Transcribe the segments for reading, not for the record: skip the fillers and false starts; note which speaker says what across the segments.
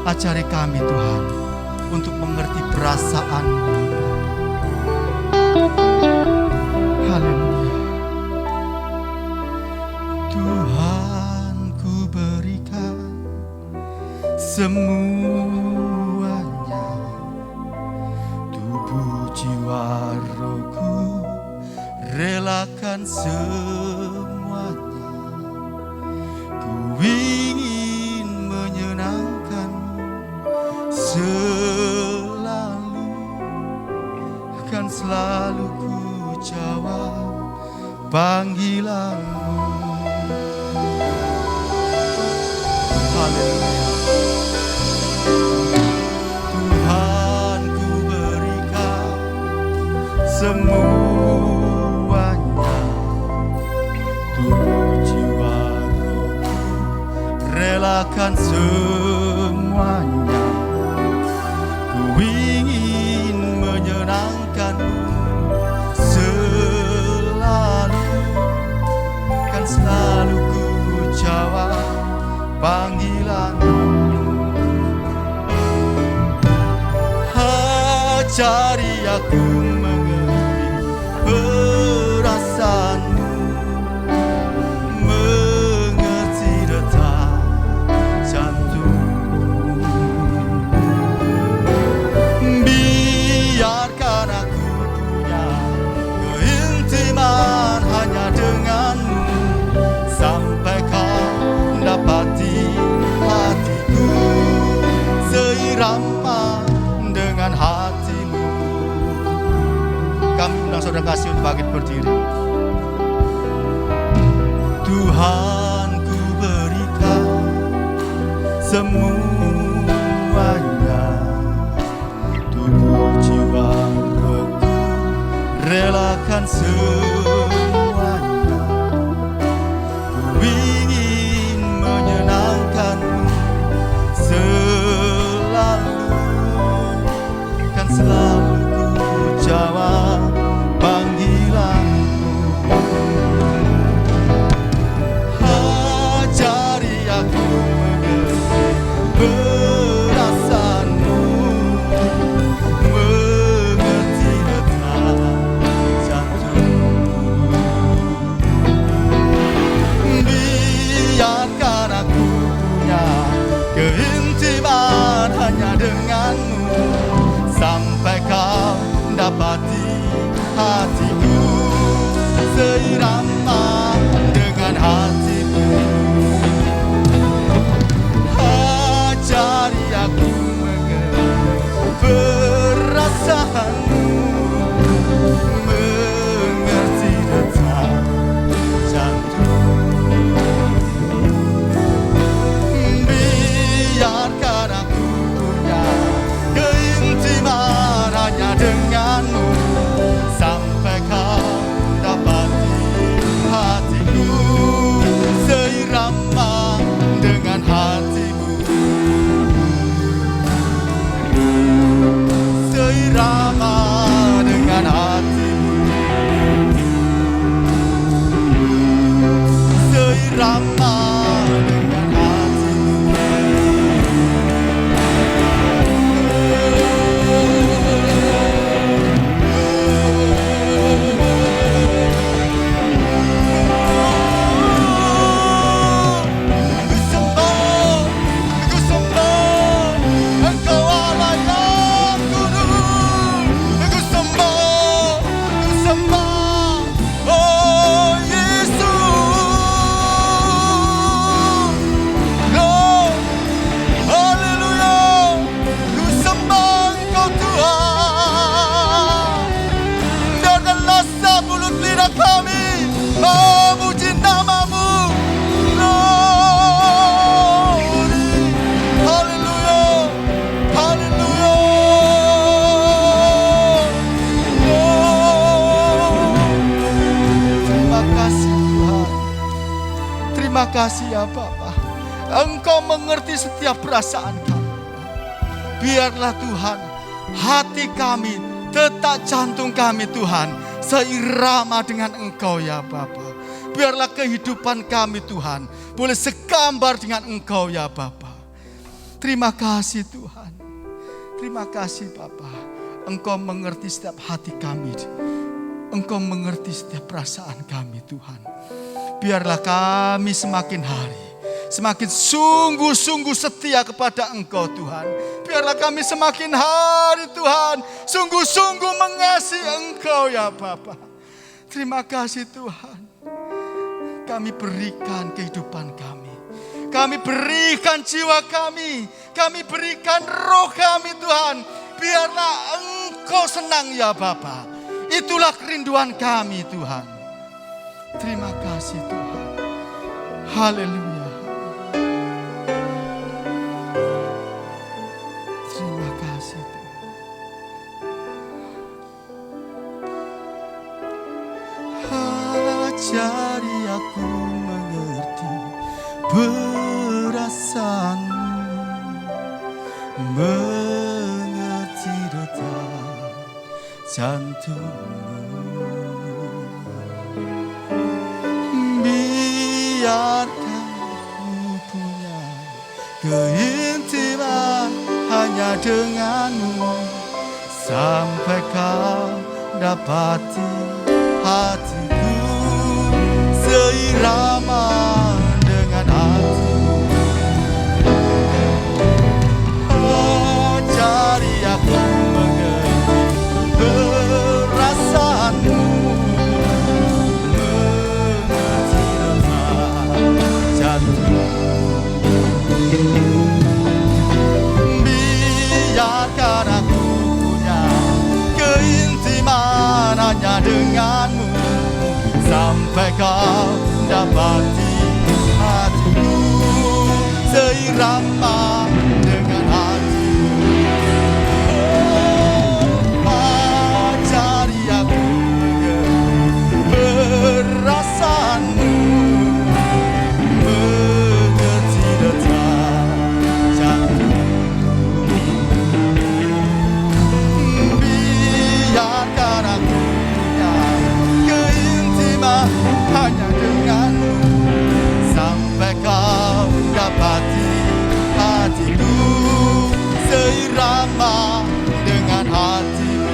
Speaker 1: Ajari kami Tuhan untuk mengerti perasaan. Haleluya. Tuhan, ku berikan semuanya, tubuh, jiwa, rohku, relakan semuanya. Ku ingin menyenangkan selalu, akan selalu ku jawab panggilanmu. Haleluya. Tuhan, ku berikan semuanya, tubuh, jiwa, rohku, relakan semuanya. Ku ingin menyenangkanmu selalu, kan selalu ku jawab panggilanmu. Ajari aku mengerti perasaanmu, mengerti detak jantung. Biarkan aku punya keintiman hanya denganmu, sampai kau dapati hatiku seirama dengan hatimu. Kami undang saudara kasih untuk bangkit berdiri. Tuhan, ku berikan semuanya, tubuh, jiwa, rohku, relakan semuanya. Ku ingin menyenangkanmu selalu, kan selalu ku jawab panggilanmu. Ajari aku mengerti perasaanmu, mengerti detak jantung. Biarkan aku punya keintiman hanya denganmu, sampai kau dapati hatiku seirama dengan hatimu. Ajari kasih ya Bapa. Engkau mengerti setiap perasaan kami. Biarlah Tuhan, hati kami, detak jantung kami Tuhan, seirama dengan Engkau ya Bapa. Biarlah kehidupan kami Tuhan boleh segambar dengan Engkau ya Bapa. Terima kasih Tuhan. Terima kasih Bapa. Engkau mengerti setiap hati kami. Engkau mengerti setiap perasaan kami Tuhan. Biarlah kami semakin hari semakin sungguh-sungguh setia kepada Engkau Tuhan. Biarlah kami semakin hari Tuhan sungguh-sungguh mengasihi Engkau ya Bapa. Terima kasih Tuhan. Kami berikan kehidupan kami. Kami berikan jiwa kami. Kami berikan roh kami Tuhan. Biarlah Engkau senang ya Bapa. Itulah kerinduan kami Tuhan. Terima kasih Tuhan. Haleluya. Terima kasih Tuhan. Ajari aku mengerti perasaanmu, mengerti detak jantungmu. Biarkan ku punya keintiman hanya denganmu, sampai kau dapati hatiku seirama dengan hatimu. Ajari aku mengerti perasaanmu, mengerti detak jantungmu. Biarkan aku punya keintiman hanya denganmu, sampai kau dapati hatiku seirama dengan hatimu. Ajari aku perasaanmu, mengerti detak jantungmu. Biarkan aku punya keintiman hanya denganmu, sampai kau dapati hatiku seirama dengan hatimu.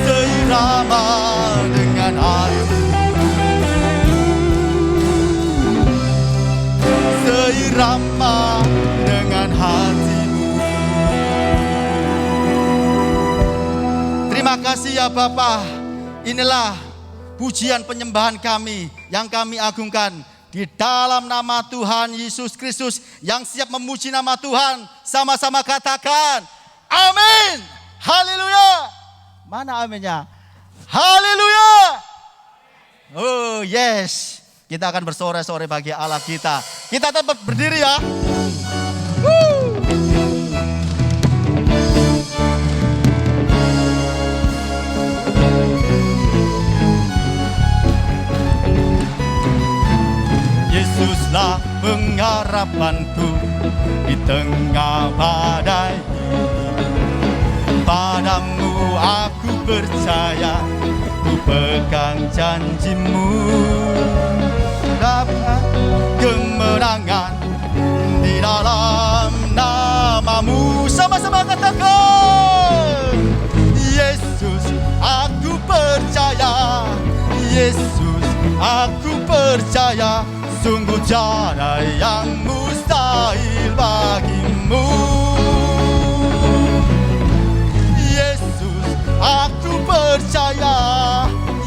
Speaker 1: Seirama dengan hatimu. Seirama dengan hatimu. Terima kasih ya Bapa. Inilah pujian penyembahan kami yang kami agungkan di dalam nama Tuhan Yesus Kristus yang siap memuji nama Tuhan. Sama-sama katakan amin. Haleluya. Mana aminnya? Haleluya. Oh yes. Kita akan bersorak-sorai bagi Allah kita. Kita tetap berdiri ya. Yesuslah pengharapanku di tengah badai. Padamu aku percaya, ku pegang janjimu. Dapat kemenangan di dalam namamu. Sama-sama katakan, Yesus aku percaya. Yesus aku percaya, sungguh tiada yang mustahil bagimu. Yesus aku percaya.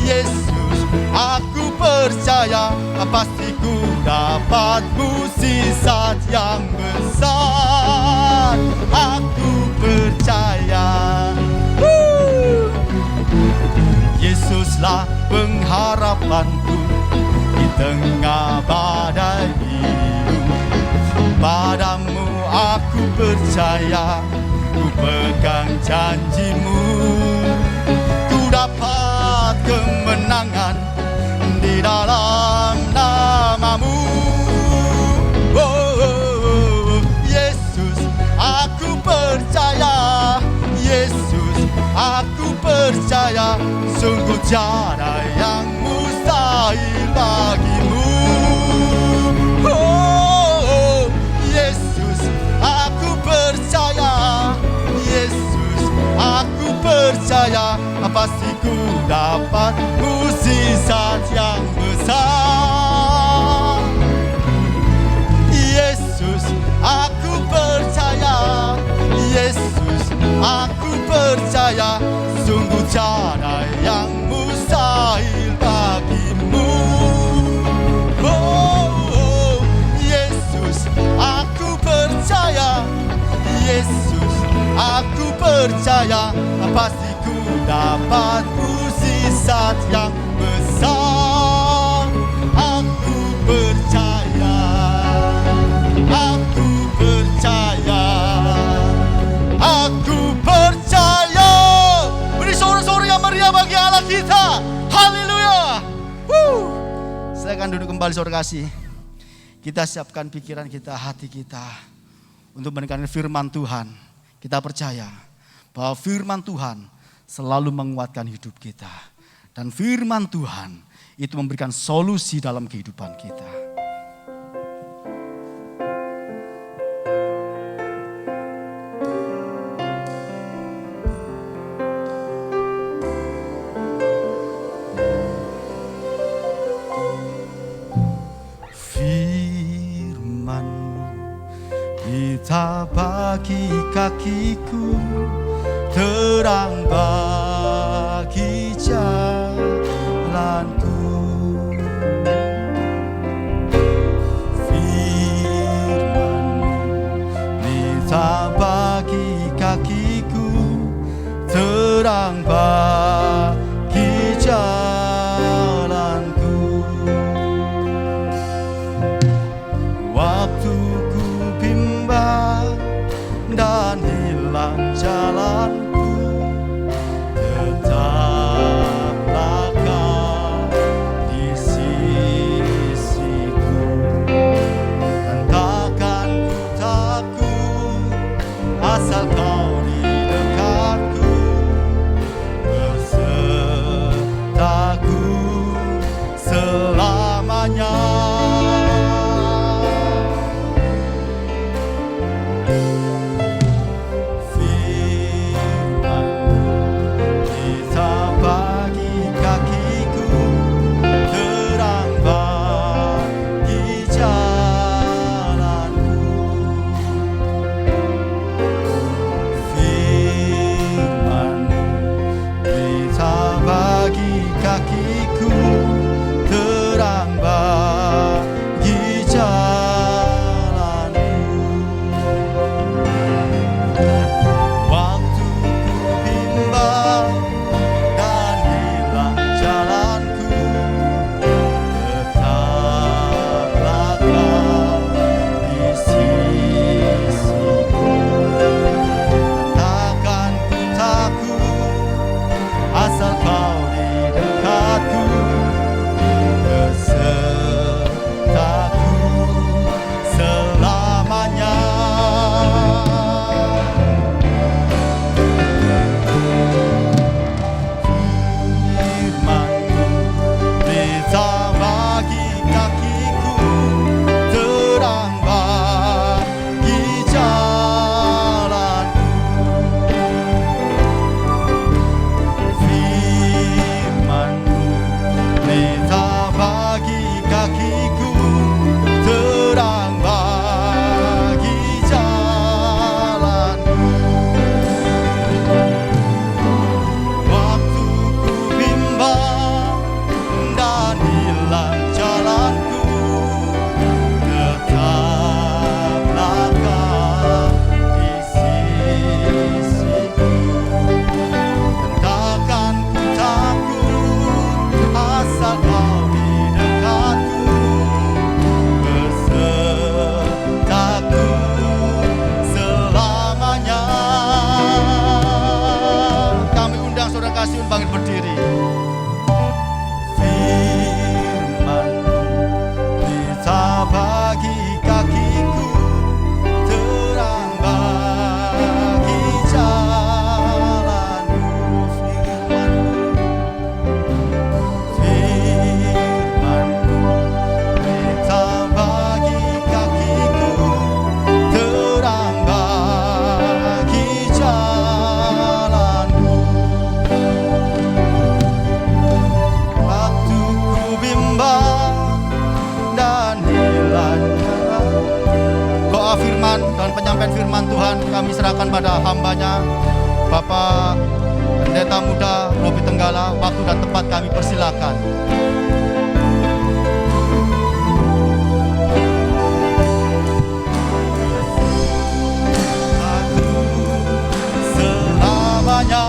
Speaker 1: Yesus aku percaya, pasti ku dapat mukjizat yang besar. Aku percaya. Yesuslah pengharapanku di tengah badai hidup. Padamu aku percaya, ku pegang janjimu. Ku dapat kemenangan tiada yang mustahil bagimu. Oh, Yesus, aku percaya. Yesus, aku percaya. Pasti ku dapat mukjizat yang besar. Yesus, aku percaya. Yesus, aku percaya. Sungguh tiada yang mustahil bagimu. Oh, Yesus, aku percaya. Yesus, aku percaya. Pasti ku dapat mukjizat yang besar. Aku percaya. Aku percaya. Aku percaya. Beri sorak-sorak yang meriah bagi Allah kita. Haleluya. Saya akan duduk kembali, saudara kasih. Kita siapkan pikiran kita, hati kita untuk mendengarkan firman Tuhan. Kita percaya bahwa firman Tuhan selalu menguatkan hidup kita. Dan firman Tuhan itu memberikan solusi dalam kehidupan kita. Firman kita bagi kakiku, terang bagi jalanku. Firman kita bagi kakiku, terang bagi jalanku. Waktu ku bimbang dan hilang jalanku, penyampaian firman Tuhan kami serahkan pada hambanya Bapak Pendeta Muda Robi Tenggala. Waktu dan tempat kami persilakan. Selamanya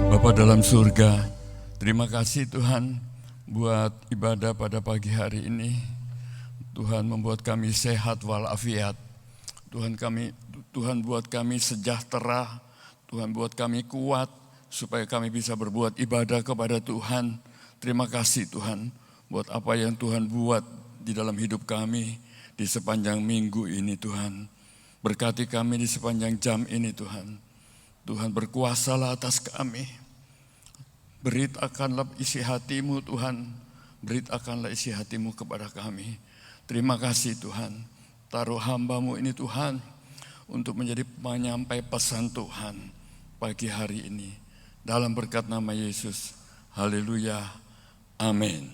Speaker 2: Bapa dalam surga, terima kasih Tuhan buat ibadah pada pagi hari ini. Tuhan membuat kami sehat walafiat. Tuhan buat kami sejahtera. Tuhan buat kami kuat supaya kami bisa berbuat ibadah kepada Tuhan. Terima kasih Tuhan buat apa yang Tuhan buat di dalam hidup kami di sepanjang minggu ini Tuhan. Berkati kami di sepanjang jam ini Tuhan. Tuhan berkuasalah atas kami. Beritakanlah isi hatimu Tuhan. Beritakanlah isi hatimu kepada kami. Terima kasih Tuhan. Taruh hambamu ini Tuhan untuk menjadi penyampai pesan Tuhan pagi hari ini. Dalam berkat nama Yesus. Haleluya. Amin.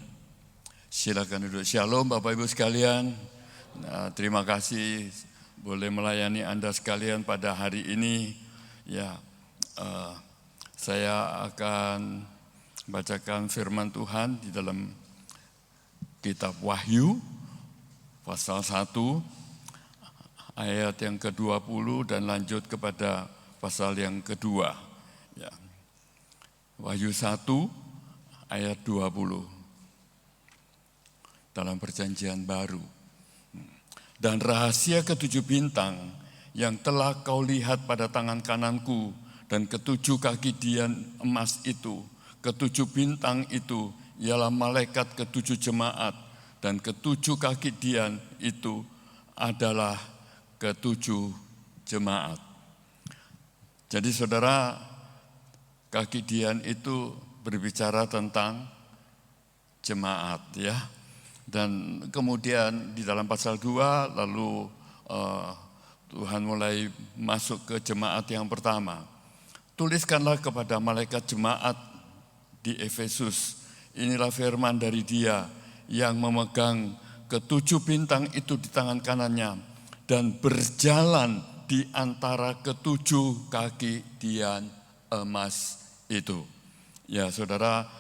Speaker 2: Silakan duduk. Shalom Bapak Ibu sekalian. Nah, terima kasih boleh melayani Anda sekalian pada hari ini. Ya, saya akan bacakan firman Tuhan di dalam kitab Wahyu pasal 1 ayat yang ke-20 dan lanjut kepada pasal yang kedua. Ya. Wahyu 1 ayat 20 dalam perjanjian baru. Dan rahasia ketujuh bintang yang telah kau lihat pada tangan kananku dan ketujuh kaki dian emas itu. Ketujuh bintang itu ialah malaikat ketujuh jemaat dan ketujuh kaki dian itu adalah ketujuh jemaat. Jadi saudara, kaki dian itu berbicara tentang jemaat ya. Dan kemudian di dalam pasal 2 lalu Tuhan mulai masuk ke jemaat yang pertama. Tuliskanlah kepada malaikat jemaat di Efesus, inilah firman dari Dia yang memegang ketujuh bintang itu di tangan kanannya dan berjalan di antara ketujuh kaki dian emas itu. Ya saudara,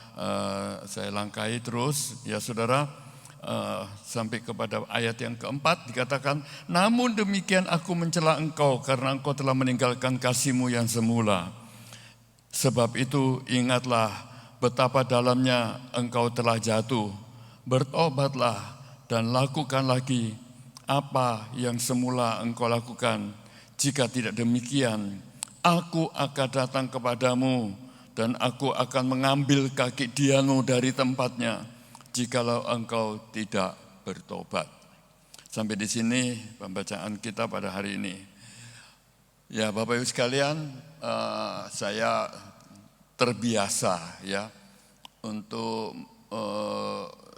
Speaker 2: saya langkahi terus. Ya saudara, sampai kepada ayat yang keempat dikatakan, namun demikian aku mencela engkau karena engkau telah meninggalkan kasih-Mu yang semula. Sebab itu ingatlah betapa dalamnya engkau telah jatuh. Bertobatlah dan lakukan lagi apa yang semula engkau lakukan. Jika tidak demikian, aku akan datang kepadamu dan aku akan mengambil kaki dianmu dari tempatnya jikalau engkau tidak bertobat. Sampai di sini pembacaan kita pada hari ini. Ya Bapak Ibu sekalian, saya terbiasa ya untuk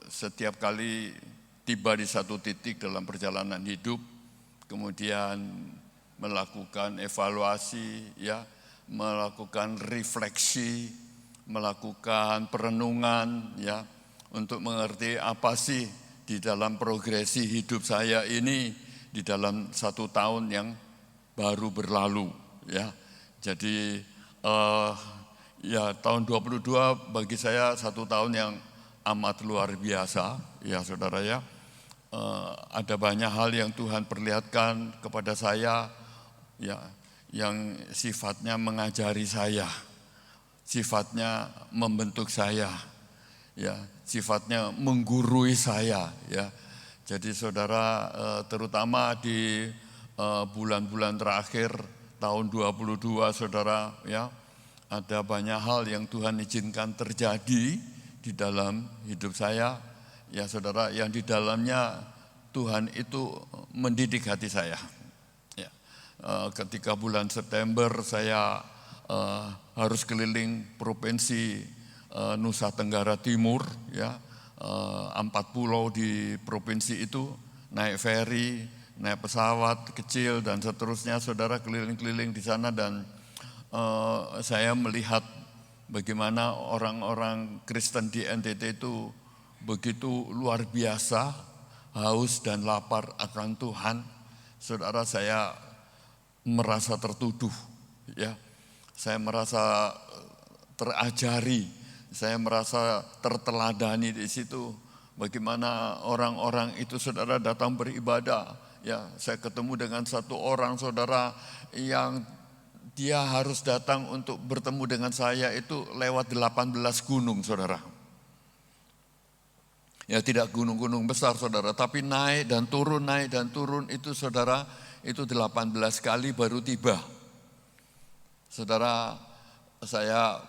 Speaker 2: setiap kali tiba di satu titik dalam perjalanan hidup, kemudian melakukan evaluasi ya, melakukan refleksi, melakukan perenungan ya, untuk mengerti apa sih di dalam progresi hidup saya ini di dalam 1 tahun yang baru berlalu ya. Jadi ya tahun 22 bagi saya 1 tahun yang amat luar biasa ya saudara ya. Ada banyak hal yang Tuhan perlihatkan kepada saya ya, yang sifatnya mengajari saya, sifatnya membentuk saya ya, sifatnya menggurui saya ya. Jadi saudara, terutama di bulan-bulan terakhir tahun 22 saudara, ya, ada banyak hal yang Tuhan izinkan terjadi di dalam hidup saya, ya saudara, yang di dalamnya Tuhan itu mendidik hati saya. Ya. Ketika bulan September saya harus keliling provinsi Nusa Tenggara Timur, ya, 4 pulau di provinsi itu, naik ferry, naik pesawat kecil dan seterusnya, saudara, keliling-keliling di sana, dan saya melihat bagaimana orang-orang Kristen di NTT itu begitu luar biasa, haus dan lapar akan Tuhan. Saudara, saya merasa tertuduh, ya, saya merasa terajari, saya merasa terteladani di situ. Bagaimana orang-orang itu, saudara, datang beribadah. Ya, saya ketemu dengan satu orang, saudara, yang dia harus datang untuk bertemu dengan saya itu lewat 18 gunung, saudara. Ya, tidak gunung-gunung besar, saudara, tapi naik dan turun itu, saudara, itu 18 kali baru tiba. Saudara, saya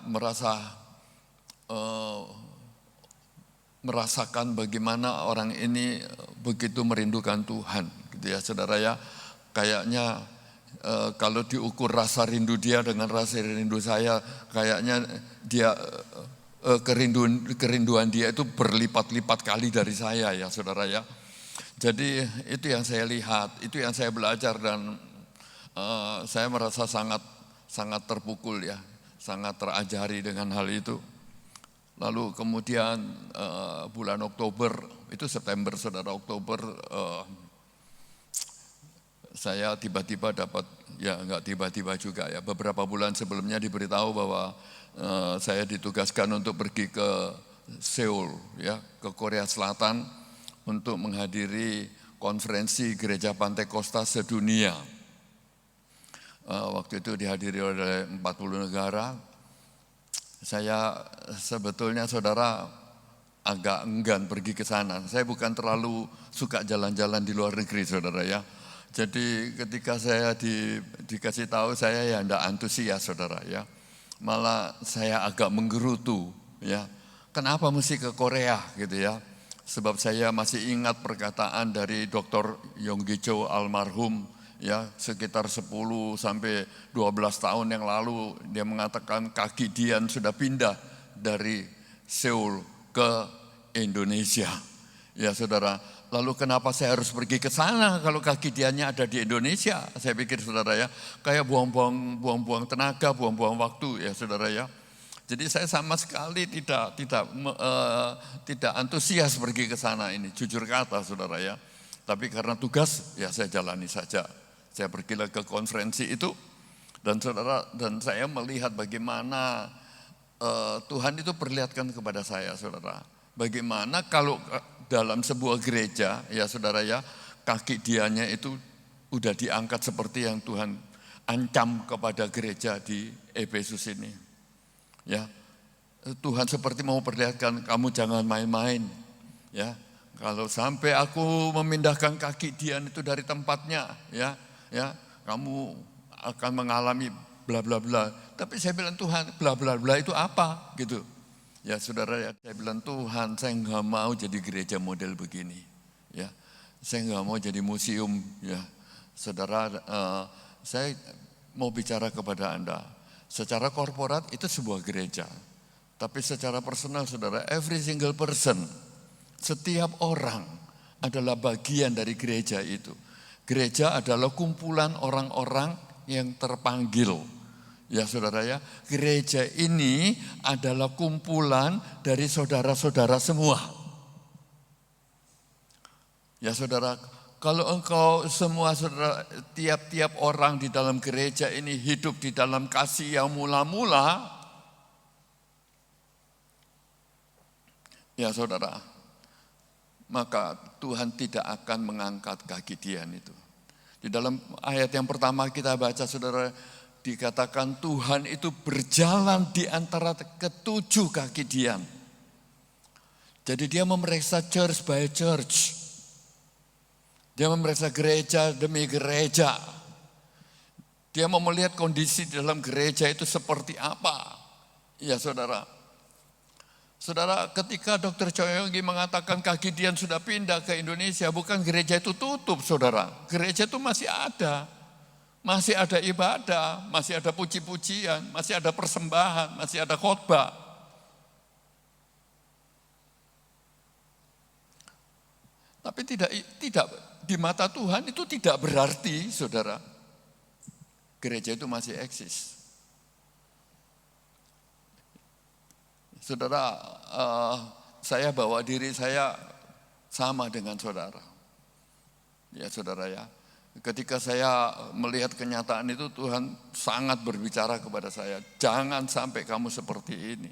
Speaker 2: merasakan bagaimana orang ini begitu merindukan Tuhan, gitu ya, saudara, ya. Kayaknya kalau diukur rasa rindu dia dengan rasa rindu saya, kayaknya dia kerinduan dia itu berlipat-lipat kali dari saya, ya saudara, ya. Jadi itu yang saya lihat, itu yang saya belajar, dan saya merasa sangat terpukul, ya, sangat terajari dengan hal itu. Lalu kemudian bulan Oktober, itu September, saudara, Oktober, saya tiba-tiba dapat, ya enggak tiba-tiba juga, ya, beberapa bulan sebelumnya diberitahu bahwa saya ditugaskan untuk pergi ke Seoul, ya, ke Korea Selatan untuk menghadiri konferensi Gereja Pantekosta sedunia. Waktu itu dihadiri oleh 40 negara. Saya sebetulnya, saudara, agak enggan pergi ke sana. Saya bukan terlalu suka jalan-jalan di luar negeri, saudara, ya. Jadi ketika saya dikasih tahu, saya ya enggak antusias, saudara, ya. Malah saya agak menggerutu, ya. Kenapa mesti ke Korea, gitu ya. Sebab saya masih ingat perkataan dari Dr. Yonggi Cho almarhum, ya, sekitar 10 sampai 12 tahun yang lalu, dia mengatakan kaki Dian sudah pindah dari Seoul ke Indonesia. Ya saudara, lalu kenapa saya harus pergi ke sana kalau kaki Diannya ada di Indonesia? Saya pikir, saudara, ya, kayak buang-buang tenaga, buang-buang waktu, ya saudara, ya. Jadi saya sama sekali tidak antusias pergi ke sana ini, jujur kata, saudara, ya. Tapi karena tugas, ya saya jalani saja. Saya pergi ke konferensi itu, dan saudara, dan saya melihat bagaimana Tuhan itu perlihatkan kepada saya, saudara. Bagaimana kalau dalam sebuah gereja, ya saudara, ya, kaki Diannya itu udah diangkat seperti yang Tuhan ancam kepada gereja di Efesus ini. Ya, Tuhan seperti mau perlihatkan, kamu jangan main-main, ya. Kalau sampai aku memindahkan kaki Dian itu dari tempatnya, ya, kamu akan mengalami bla bla bla. Tapi saya bilang, Tuhan, bla bla bla itu apa, gitu. Ya saudara, ya, saya bilang, Tuhan, saya nggak mau jadi gereja model begini, ya. Saya nggak mau jadi museum, ya. Saudara, saya mau bicara kepada Anda. Secara korporat itu sebuah gereja, tapi secara personal, saudara, every single person, setiap orang adalah bagian dari gereja itu. Gereja adalah kumpulan orang-orang yang terpanggil. Ya saudara, ya, gereja ini adalah kumpulan dari saudara-saudara semua. Ya saudara, kalau engkau semua, saudara, tiap-tiap orang di dalam gereja ini hidup di dalam kasih yang mula-mula, ya saudara, maka Tuhan tidak akan mengangkat kaki Dian itu. Di dalam ayat yang pertama kita baca, saudara, dikatakan Tuhan itu berjalan di antara ketujuh kaki Dian. Jadi dia memeriksa church by church. Dia memeriksa gereja demi gereja. Dia mau melihat kondisi di dalam gereja itu seperti apa. Ya saudara. Saudara, ketika Dr. Choyonggi mengatakan kaki Dian sudah pindah ke Indonesia, bukan gereja itu tutup, saudara. Gereja itu masih ada. Masih ada ibadah, masih ada puji-pujian, masih ada persembahan, masih ada khotbah. Tapi tidak di mata Tuhan itu tidak berarti, saudara, gereja itu masih eksis. Saudara, saya bawa diri saya sama dengan saudara. Ya saudara ya, ketika saya melihat kenyataan itu Tuhan sangat berbicara kepada saya. Jangan sampai kamu seperti ini.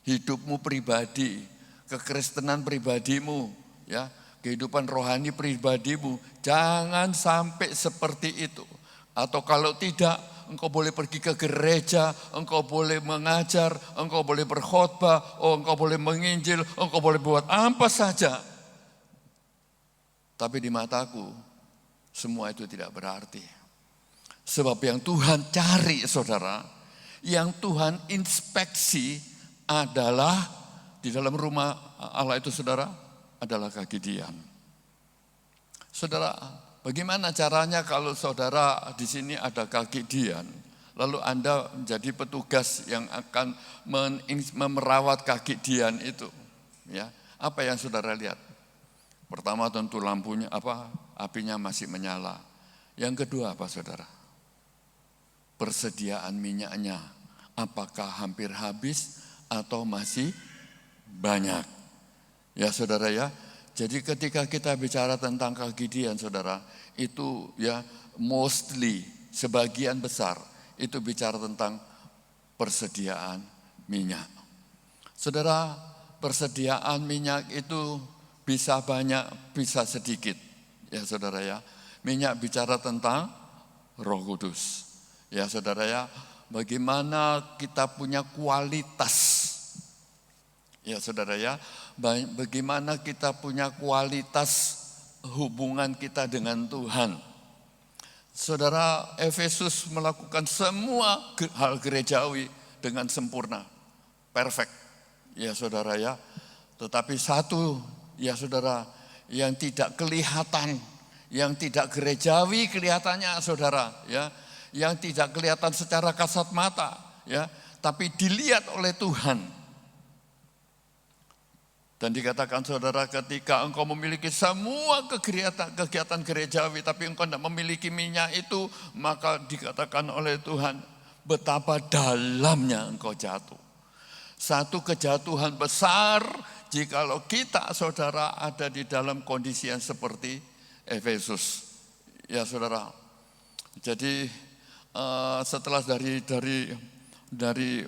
Speaker 2: Hidupmu pribadi, kekristenan pribadimu, ya, kehidupan rohani pribadimu, jangan sampai seperti itu. Atau kalau tidak, engkau boleh pergi ke gereja, engkau boleh mengajar, engkau boleh berkhotbah, engkau boleh menginjil, engkau boleh buat apa saja. Tapi di mataku, semua itu tidak berarti. Sebab yang Tuhan cari, saudara, yang Tuhan inspeksi adalah di dalam rumah Allah itu, saudara, adalah kaki Dian. Saudara, bagaimana caranya kalau saudara di sini ada kaki Dian, lalu Anda menjadi petugas yang akan memerawat kaki Dian itu? Ya, apa yang saudara lihat? Pertama tentu lampunya apinya masih menyala. Yang kedua apa saudara? Persediaan minyaknya, apakah hampir habis atau masih banyak? Ya saudara ya, jadi ketika kita bicara tentang kaki Dian saudara, itu ya mostly, sebagian besar, itu bicara tentang persediaan minyak. Saudara, persediaan minyak itu bisa banyak, bisa sedikit. Ya saudara ya, minyak bicara tentang Roh Kudus. Ya saudara ya, bagaimana kita punya kualitas. Ya saudara ya, bagaimana kita punya kualitas hubungan kita dengan Tuhan. Saudara, Efesus melakukan semua hal gerejawi dengan sempurna, perfect. Ya saudara ya, tetapi satu ya saudara yang tidak kelihatan, yang tidak gerejawi kelihatannya saudara ya, yang tidak kelihatan secara kasat mata ya, tapi dilihat oleh Tuhan. Dan dikatakan saudara, ketika engkau memiliki semua kegiatan gerejawi, tapi engkau tidak memiliki minyak itu, maka dikatakan oleh Tuhan, betapa dalamnya engkau jatuh. Satu kejatuhan besar, jikalau kita saudara ada di dalam kondisi yang seperti Efesus. Ya saudara, jadi setelah dari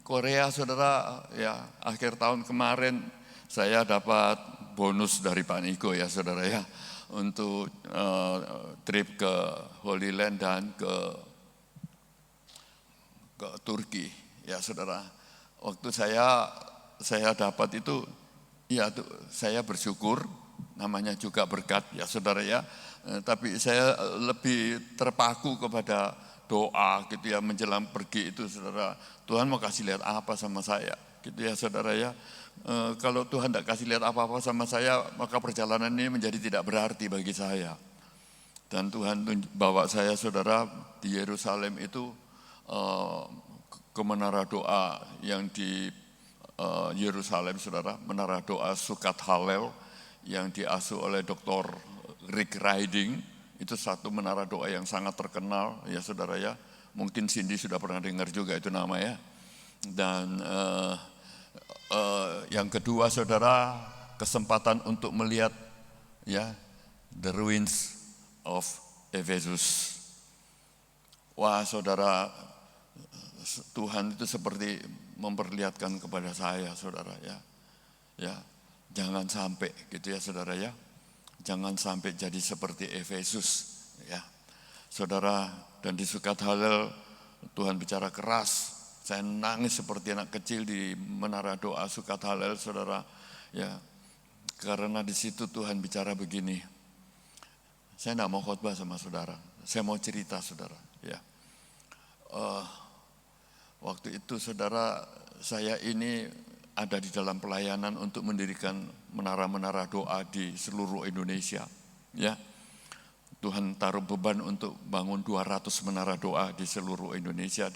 Speaker 2: Korea saudara, ya akhir tahun kemarin, saya dapat bonus dari Pak Niko ya saudara ya, untuk trip ke Holy Land dan ke Turki ya saudara. Waktu saya dapat itu, ya saya bersyukur, namanya juga berkat ya saudara ya. Tapi saya lebih terpaku kepada doa gitu ya, menjelang pergi itu saudara. Tuhan mau kasih lihat apa sama saya gitu ya saudara ya. Kalau Tuhan tidak kasih lihat apa-apa sama saya, maka perjalanan ini menjadi tidak berarti bagi saya. Dan Tuhan bawa saya saudara di Yerusalem itu ke menara doa yang di Yerusalem saudara, menara doa Sukat Halel yang diasuh oleh Dr. Rick Riding. Itu satu menara doa yang sangat terkenal ya saudara ya. Mungkin Cindy sudah pernah dengar juga itu nama ya. Dan yang kedua saudara, kesempatan untuk melihat ya the ruins of Ephesus. Wah saudara, Tuhan itu seperti memperlihatkan kepada saya saudara ya. Ya, jangan sampai gitu ya saudara ya. Jangan sampai jadi seperti Efesus ya. Saudara, dan di Sukat Halel Tuhan bicara keras. Saya nangis seperti anak kecil di menara doa Sukat Halel saudara ya. Karena di situ Tuhan bicara begini. Saya tidak mau khotbah sama saudara, saya mau cerita saudara. Ya, waktu itu saudara, saya ini ada di dalam pelayanan untuk mendirikan menara-menara doa di seluruh Indonesia. Ya, Tuhan taruh beban untuk bangun 200 menara doa di seluruh Indonesia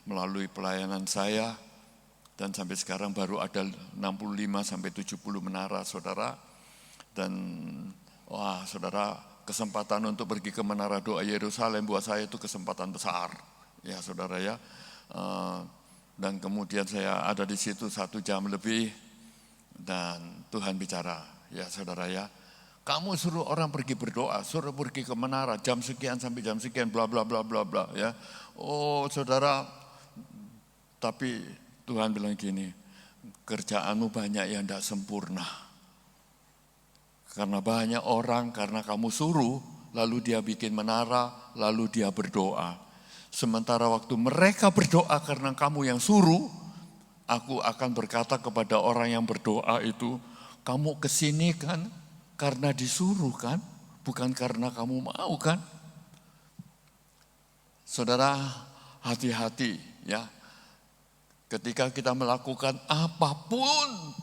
Speaker 2: melalui pelayanan saya. Dan sampai sekarang baru ada 65-70 menara saudara. Dan wah saudara, kesempatan untuk pergi ke menara doa Yerusalem buat saya itu kesempatan besar, ya saudara ya. Dan kemudian saya ada di situ 1 jam lebih, dan Tuhan bicara, ya saudara ya, kamu suruh orang pergi berdoa, suruh pergi ke menara jam sekian sampai jam sekian, bla bla bla bla bla ya. Oh saudara, tapi Tuhan bilang gini, kerjaanmu banyak yang tidak sempurna. Karena banyak orang, karena kamu suruh, lalu dia bikin menara, lalu dia berdoa. Sementara waktu mereka berdoa karena kamu yang suruh, aku akan berkata kepada orang yang berdoa itu, kamu kesini kan karena disuruh kan, bukan karena kamu mau kan. Saudara, hati-hati ya. Ketika kita melakukan apapun,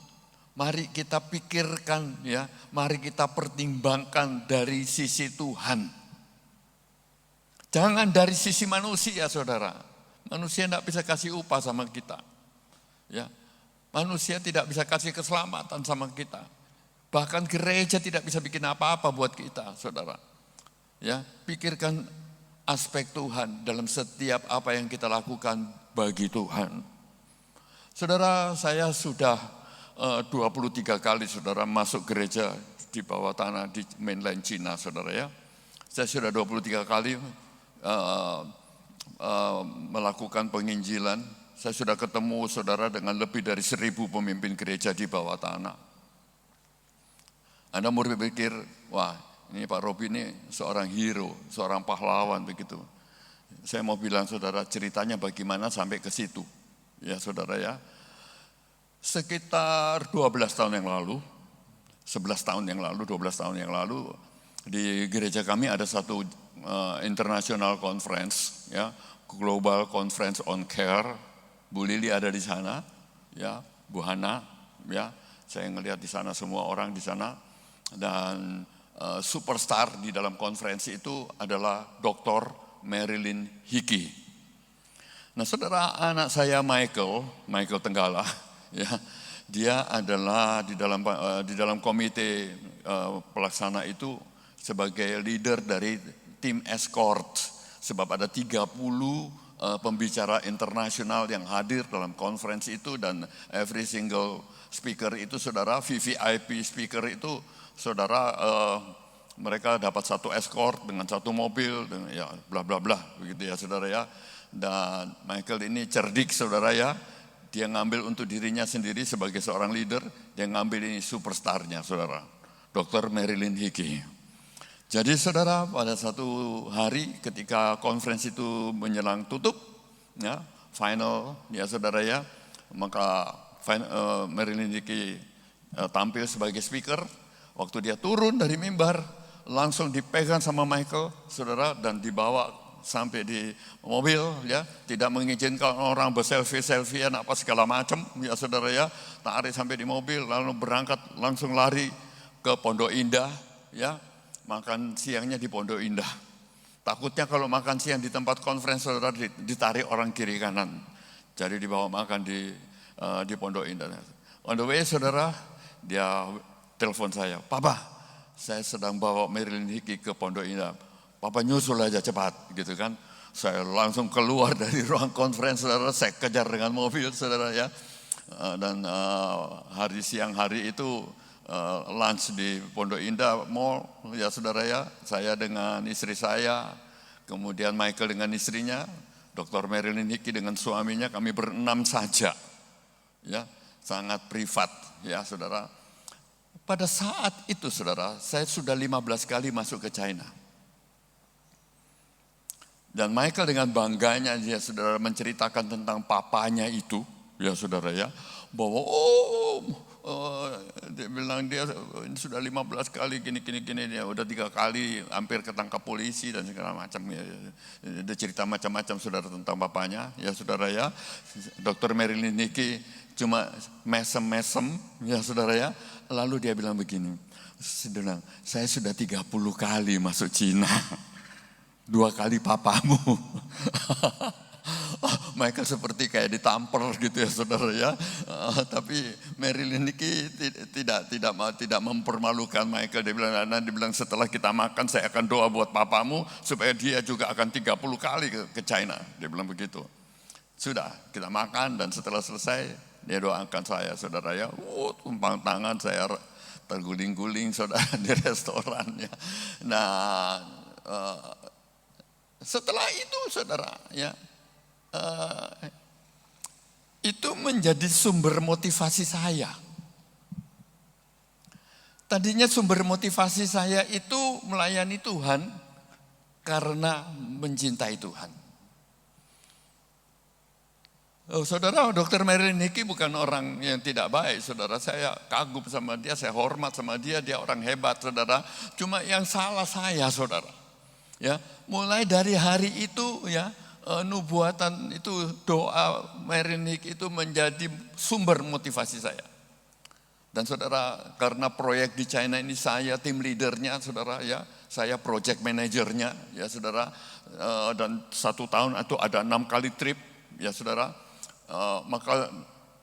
Speaker 2: mari kita pikirkan ya, mari kita pertimbangkan dari sisi Tuhan. Jangan dari sisi manusia saudara. Manusia tidak bisa kasih upah sama kita. Ya, manusia tidak bisa kasih keselamatan sama kita. Bahkan gereja tidak bisa bikin apa-apa buat kita saudara. Ya, pikirkan aspek Tuhan dalam setiap apa yang kita lakukan bagi Tuhan. Saudara, saya sudah 23 kali saudara masuk gereja di bawah tanah di mainland China saudara ya. Saya sudah 23 kali melakukan penginjilan. Saya sudah ketemu saudara dengan lebih dari 1.000 pemimpin gereja di bawah tanah. Anda mungkin berpikir, wah ini Pak Robi ini seorang hero, seorang pahlawan begitu. Saya mau bilang saudara, ceritanya bagaimana sampai ke situ. Ya saudara ya, sekitar 12 tahun yang lalu, 11 tahun yang lalu, 12 tahun yang lalu, di gereja kami ada satu international conference, ya, Global Conference on Care. Bu Lili ada di sana, ya, Bu Hana, ya, saya ngelihat di sana semua orang di sana, dan superstar di dalam konferensi itu adalah Dr. Marilyn Hickey. Nah saudara, anak saya Michael Tenggala, ya, dia adalah di dalam komite pelaksana itu sebagai leader dari tim escort, sebab ada 30 pembicara internasional yang hadir dalam konferensi itu, dan every single speaker itu saudara, VVIP speaker itu saudara, mereka dapat satu escort dengan satu mobil, dengan ya bla bla bla begitu ya saudara ya. Dan Michael ini cerdik saudara ya, dia ngambil untuk dirinya sendiri sebagai seorang leader, dia ngambil ini superstarnya saudara, Dr. Marilyn Hickey. Jadi saudara, pada satu hari ketika konferensi itu menjelang tutup, ya, final ya saudara ya, maka Marilyn Hickey tampil sebagai speaker. Waktu dia turun dari mimbar, langsung dipegang sama Michael saudara, dan dibawa sampai di mobil, ya, tidak mengizinkan orang berselfie-selfiean apa segala macam, ya saudara ya, tarik sampai di mobil, lalu berangkat langsung lari ke Pondok Indah, ya, makan siangnya di Pondok Indah. Takutnya kalau makan siang di tempat konferensi saudara ditarik orang kiri kanan, jadi dibawa makan di Pondok Indah. On the way saudara, dia telepon saya, Papa, saya sedang bawa Marilyn Hickey ke Pondok Indah. Papa nyusul aja cepat, gitu kan. Saya langsung keluar dari ruang konferensi, saudara, saya kejar dengan mobil, saudara ya. Dan siang hari itu lunch di Pondok Indah Mall, ya saudara ya. Saya dengan istri saya, kemudian Michael dengan istrinya, Dr. Marilyn Hickey dengan suaminya, kami berenam saja, ya, sangat privat, ya saudara. Pada saat itu saudara, saya sudah 15 kali masuk ke China. Dan Michael dengan bangganya dia saudara menceritakan tentang papanya itu, ya saudara ya, bahwa dia bilang dia sudah 15 kali gini, dia udah 3 kali hampir ketangkap polisi dan segala macam. Ya. Dia cerita macam-macam saudara tentang bapaknya, ya saudara ya. Dr. Marilyn Hickey cuma mesem-mesem, ya saudara ya. Lalu dia bilang begini, saya sudah 30 kali masuk Cina, 2 kali papamu. Mereka seperti kayak ditampar gitu ya saudara ya. Tapi Marilyn Hickey tidak mempermalukan Michael. Dia bilang setelah kita makan saya akan doa buat papamu supaya dia juga akan 30 kali ke China. Dia bilang begitu. Sudah kita makan dan setelah selesai dia doakan saya saudara ya. Tumpang tangan saya terguling-guling saudara di restoran ya. Nah setelah itu saudara ya. Itu menjadi sumber motivasi saya. Tadinya sumber motivasi saya itu melayani Tuhan karena mencintai Tuhan. Saudara, Dr. Marilyn Hickey bukan orang yang tidak baik, saudara. Saya kagum sama dia, saya hormat sama dia, dia orang hebat, saudara. Cuma yang salah saya, saudara. Ya, mulai dari hari itu ya. Nubuatan itu, doa Marilyn Hickey itu menjadi sumber motivasi saya. Dan saudara, karena proyek di China ini saya tim leadernya saudara ya, saya project manajernya ya saudara, dan 1 tahun itu ada 6 kali trip ya saudara, maka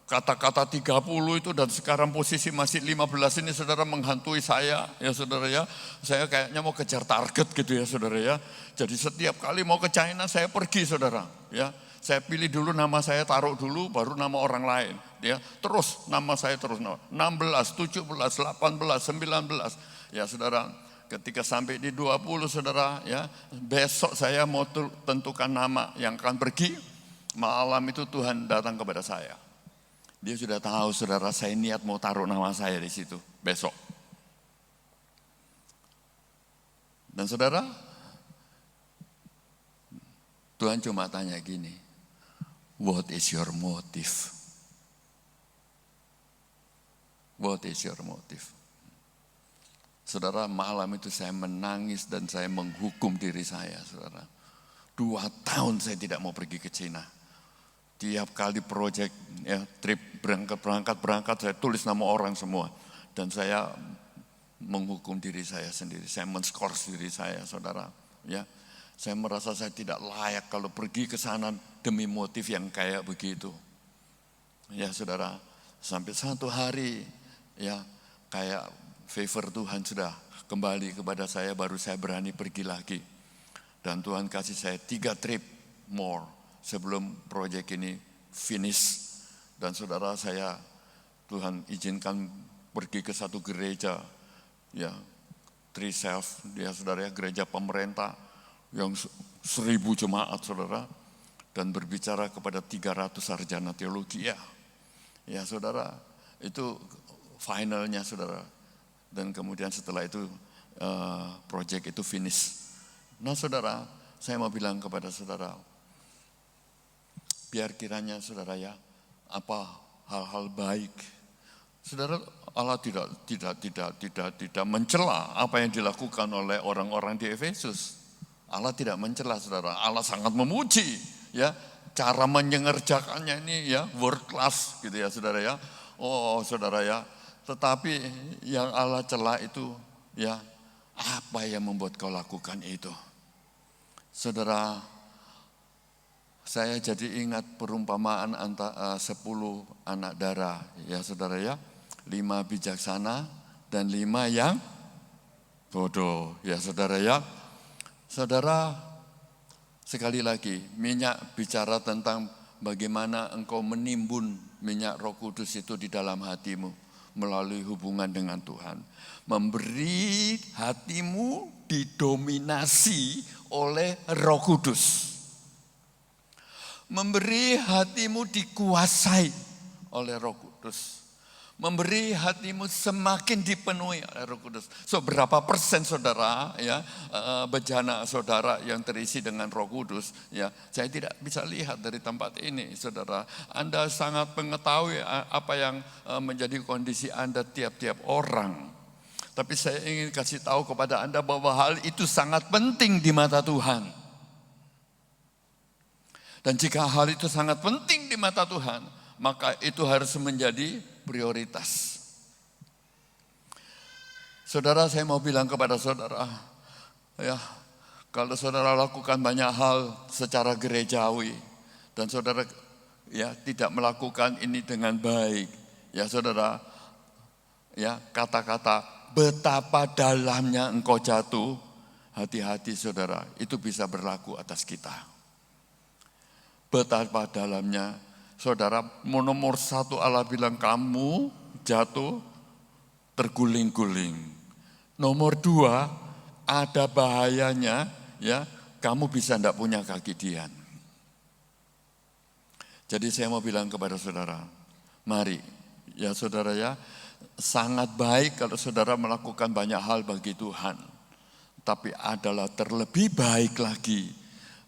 Speaker 2: kata-kata 30 itu dan sekarang posisi masih 15 ini saudara menghantui saya ya saudara ya. Saya kayaknya mau kejar target gitu ya saudara ya. Jadi setiap kali mau ke China saya pergi saudara ya. Saya pilih dulu nama saya taruh dulu baru nama orang lain ya. Terus nama saya terus 16, 17, 18, 19 ya saudara. Ketika sampai di 20 saudara ya, besok saya mau tentukan nama yang akan pergi. Malam itu Tuhan datang kepada saya. Dia sudah tahu saudara saya niat mau taruh nama saya di situ besok. Dan saudara, Tuhan cuma tanya gini, what is your motive? What is your motive? Saudara, malam itu saya menangis dan saya menghukum diri saya, saudara. 2 tahun saya tidak mau pergi ke Cina. Tiap kali proyek ya, trip berangkat saya tulis nama orang semua dan saya menghukum diri saya sendiri, saya men-skors diri saya saudara ya. Saya merasa saya tidak layak kalau pergi ke sana demi motif yang kayak begitu. Ya saudara, sampai satu hari ya kayak favor Tuhan sudah kembali kepada saya, baru saya berani pergi lagi. Dan Tuhan kasih saya 3 trip more sebelum proyek ini finish. Dan saudara saya, Tuhan izinkan pergi ke satu gereja, ya, Tree Self, dia saudara ya, gereja pemerintah yang 1000 jemaat saudara, dan berbicara kepada 300 sarjana teologi ya. Ya saudara, itu finalnya saudara. Dan kemudian setelah itu proyek itu finish. Nah saudara, saya mau bilang kepada saudara, biar kiranya saudara ya, apa hal-hal baik. Saudara, Allah tidak mencela apa yang dilakukan oleh orang-orang di Efesus. Allah tidak mencela saudara. Allah sangat memuji ya cara menyengerjakannya ini ya, world class gitu ya saudara ya. Oh saudara ya, tetapi yang Allah cela itu ya, apa yang membuat kau lakukan itu? Saudara, saya jadi ingat perumpamaan antara 10 anak darah ya saudara ya. 5 bijaksana dan 5 yang bodoh ya saudara ya. Saudara, sekali lagi minyak bicara tentang bagaimana engkau menimbun minyak Roh Kudus itu di dalam hatimu melalui hubungan dengan Tuhan. Memberi hatimu didominasi oleh Roh Kudus. Memberi hatimu dikuasai oleh Roh Kudus. Memberi hatimu semakin dipenuhi oleh Roh Kudus. So berapa persen saudara ya bejana saudara yang terisi dengan Roh Kudus ya, saya tidak bisa lihat dari tempat ini saudara. Anda sangat mengetahui apa yang menjadi kondisi Anda tiap-tiap orang. Tapi saya ingin kasih tahu kepada Anda bahwa hal itu sangat penting di mata Tuhan. Dan jika hal itu sangat penting di mata Tuhan, maka itu harus menjadi prioritas. Saudara, saya mau bilang kepada saudara, ya, kalau saudara lakukan banyak hal secara gerejawi dan saudara ya tidak melakukan ini dengan baik, ya saudara, ya kata-kata betapa dalamnya engkau jatuh, hati-hati saudara, itu bisa berlaku atas kita. Betapa dalamnya, saudara, nomor satu Allah bilang kamu jatuh terguling-guling. Nomor dua, ada bahayanya, ya kamu bisa tidak punya kaki dian. Jadi saya mau bilang kepada saudara, mari ya saudara ya, sangat baik kalau saudara melakukan banyak hal bagi Tuhan. Tapi adalah terlebih baik lagi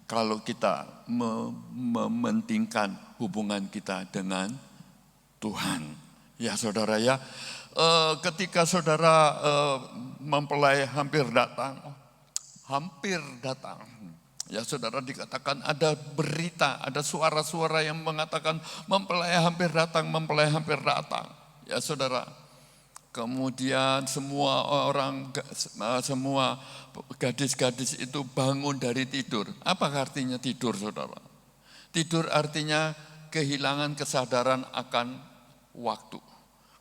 Speaker 2: kalau kita mementingkan hubungan kita dengan Tuhan. Ya saudara ya, ketika saudara mempelai hampir datang, ya saudara dikatakan ada berita, ada suara-suara yang mengatakan mempelai hampir datang. Ya saudara, kemudian semua gadis-gadis itu bangun dari tidur. Apa artinya tidur saudara? Tidur artinya kehilangan kesadaran akan waktu.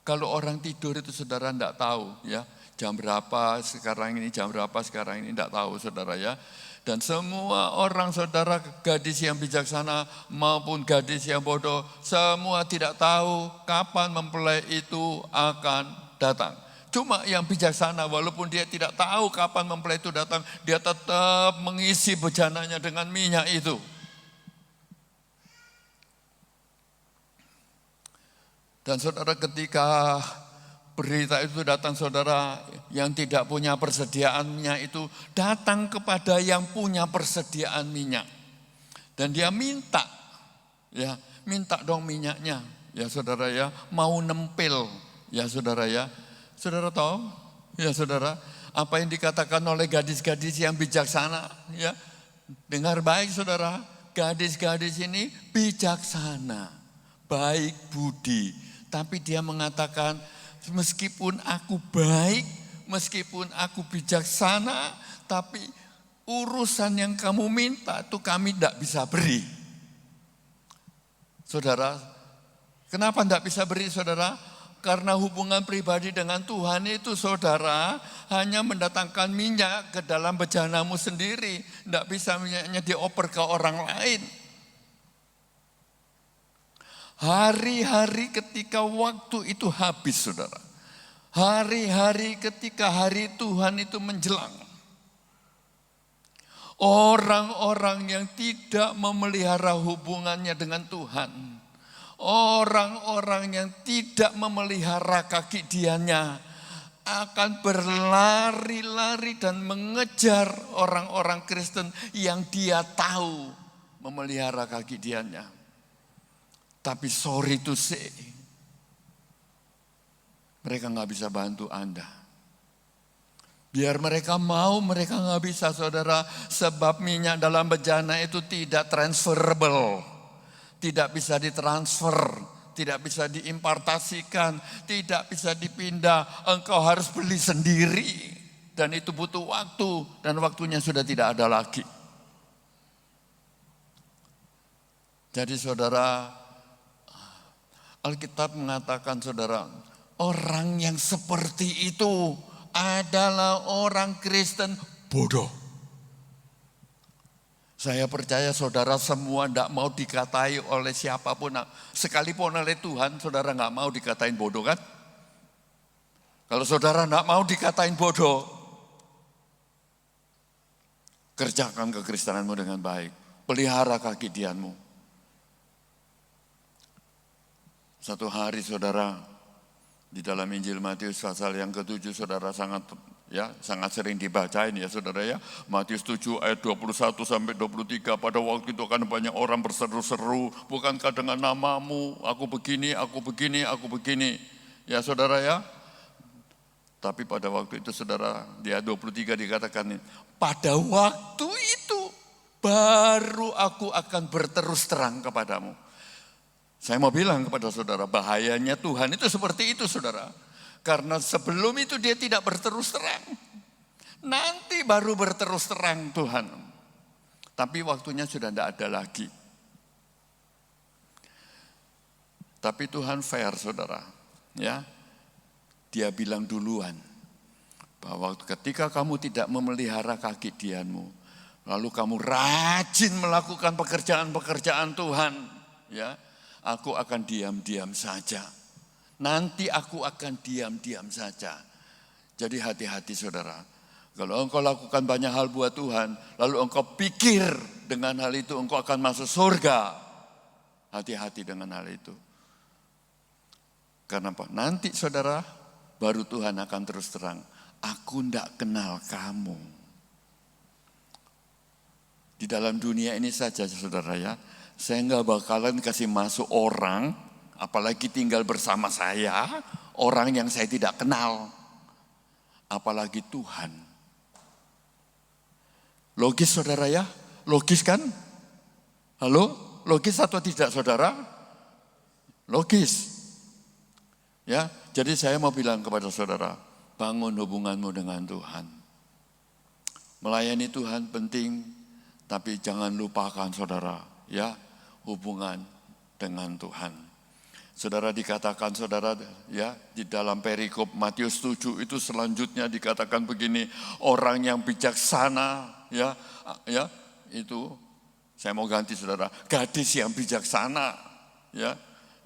Speaker 2: Kalau orang tidur itu saudara tidak tahu ya, jam berapa sekarang ini, tidak tahu saudara ya. Dan semua orang saudara, gadis yang bijaksana maupun gadis yang bodoh, semua tidak tahu kapan mempelai itu akan datang. Cuma yang bijaksana walaupun dia tidak tahu kapan mempelai itu datang, dia tetap mengisi bejananya dengan minyak itu. Dan saudara, ketika berita itu datang saudara, yang tidak punya persediaan minyak itu datang kepada yang punya persediaan minyak. Dan dia minta dong minyaknya. Ya saudara ya, mau nempel. Ya saudara ya, saudara tahu? Ya saudara, apa yang dikatakan oleh gadis-gadis yang bijaksana? Ya, dengar baik saudara, gadis-gadis ini bijaksana, baik budi. Tapi dia mengatakan, meskipun aku baik, meskipun aku bijaksana, tapi urusan yang kamu minta itu kami tidak bisa beri. Saudara, kenapa tidak bisa beri saudara? Karena hubungan pribadi dengan Tuhan itu saudara hanya mendatangkan minyak ke dalam bejanamu sendiri. Tidak bisa minyaknya dioper ke orang lain. Hari-hari ketika waktu itu habis saudara. Hari-hari ketika hari Tuhan itu menjelang. Orang-orang yang tidak memelihara hubungannya dengan Tuhan. Orang-orang yang tidak memelihara kaki diannya akan berlari-lari dan mengejar orang-orang Kristen yang dia tahu memelihara kaki diannya. Tapi sorry to say, mereka nggak bisa bantu Anda. Biar mereka mau, mereka nggak bisa saudara. Sebab minyak dalam bejana itu tidak transferable. Tidak bisa ditransfer, tidak bisa diimpartasikan, tidak bisa dipindah. Engkau harus beli sendiri. Dan itu butuh waktu, dan waktunya sudah tidak ada lagi. Jadi saudara, Alkitab mengatakan saudara, orang yang seperti itu adalah orang Kristen bodoh. Saya percaya saudara semua tidak mau dikatai oleh siapapun. Sekalipun oleh Tuhan, saudara nggak mau dikatain bodoh kan? Kalau saudara nggak mau dikatain bodoh, kerjakan kekristenanmu dengan baik. Pelihara kaki dianmu. Satu hari saudara, Di dalam Injil Matius pasal yang ke-7 saudara sangat sering dibacain ya saudara ya. Matius 7 ayat 21 sampai 23, pada waktu itu akan banyak orang berseru-seru, bukankah dengan namamu aku begini, aku begini, aku begini. Ya saudara ya. Tapi pada waktu itu saudara, di ayat 23 dikatakan, pada waktu itu baru aku akan berterus terang kepadamu. Saya mau bilang kepada saudara, bahayanya Tuhan itu seperti itu saudara. Karena sebelum itu dia tidak berterus terang. Nanti baru berterus terang Tuhan. Tapi waktunya sudah tidak ada lagi. Tapi Tuhan fair saudara. Ya, dia bilang duluan. Bahwa ketika kamu tidak memelihara kaki dianmu, lalu kamu rajin melakukan pekerjaan-pekerjaan Tuhan. Ya, aku akan diam-diam saja. Nanti aku akan diam-diam saja. Jadi hati-hati saudara. Kalau engkau lakukan banyak hal buat Tuhan, lalu engkau pikir dengan hal itu engkau akan masuk surga. Hati-hati dengan hal itu. Karena apa? Nanti saudara, baru Tuhan akan terus terang. Aku tidak kenal kamu. Di dalam dunia ini saja saudara ya. Saya nggak bakalan kasih masuk orang, apalagi tinggal bersama saya, orang yang saya tidak kenal. Apalagi Tuhan. Logis saudara ya? Logis kan? Halo? Logis atau tidak saudara? Logis. Ya, jadi saya mau bilang kepada saudara, bangun hubunganmu dengan Tuhan. Melayani Tuhan penting, tapi jangan lupakan saudara, ya, hubungan dengan Tuhan. Saudara dikatakan saudara ya di dalam perikop Matius 7 itu selanjutnya dikatakan begini, orang yang bijaksana ya itu saya mau ganti saudara, gadis yang bijaksana ya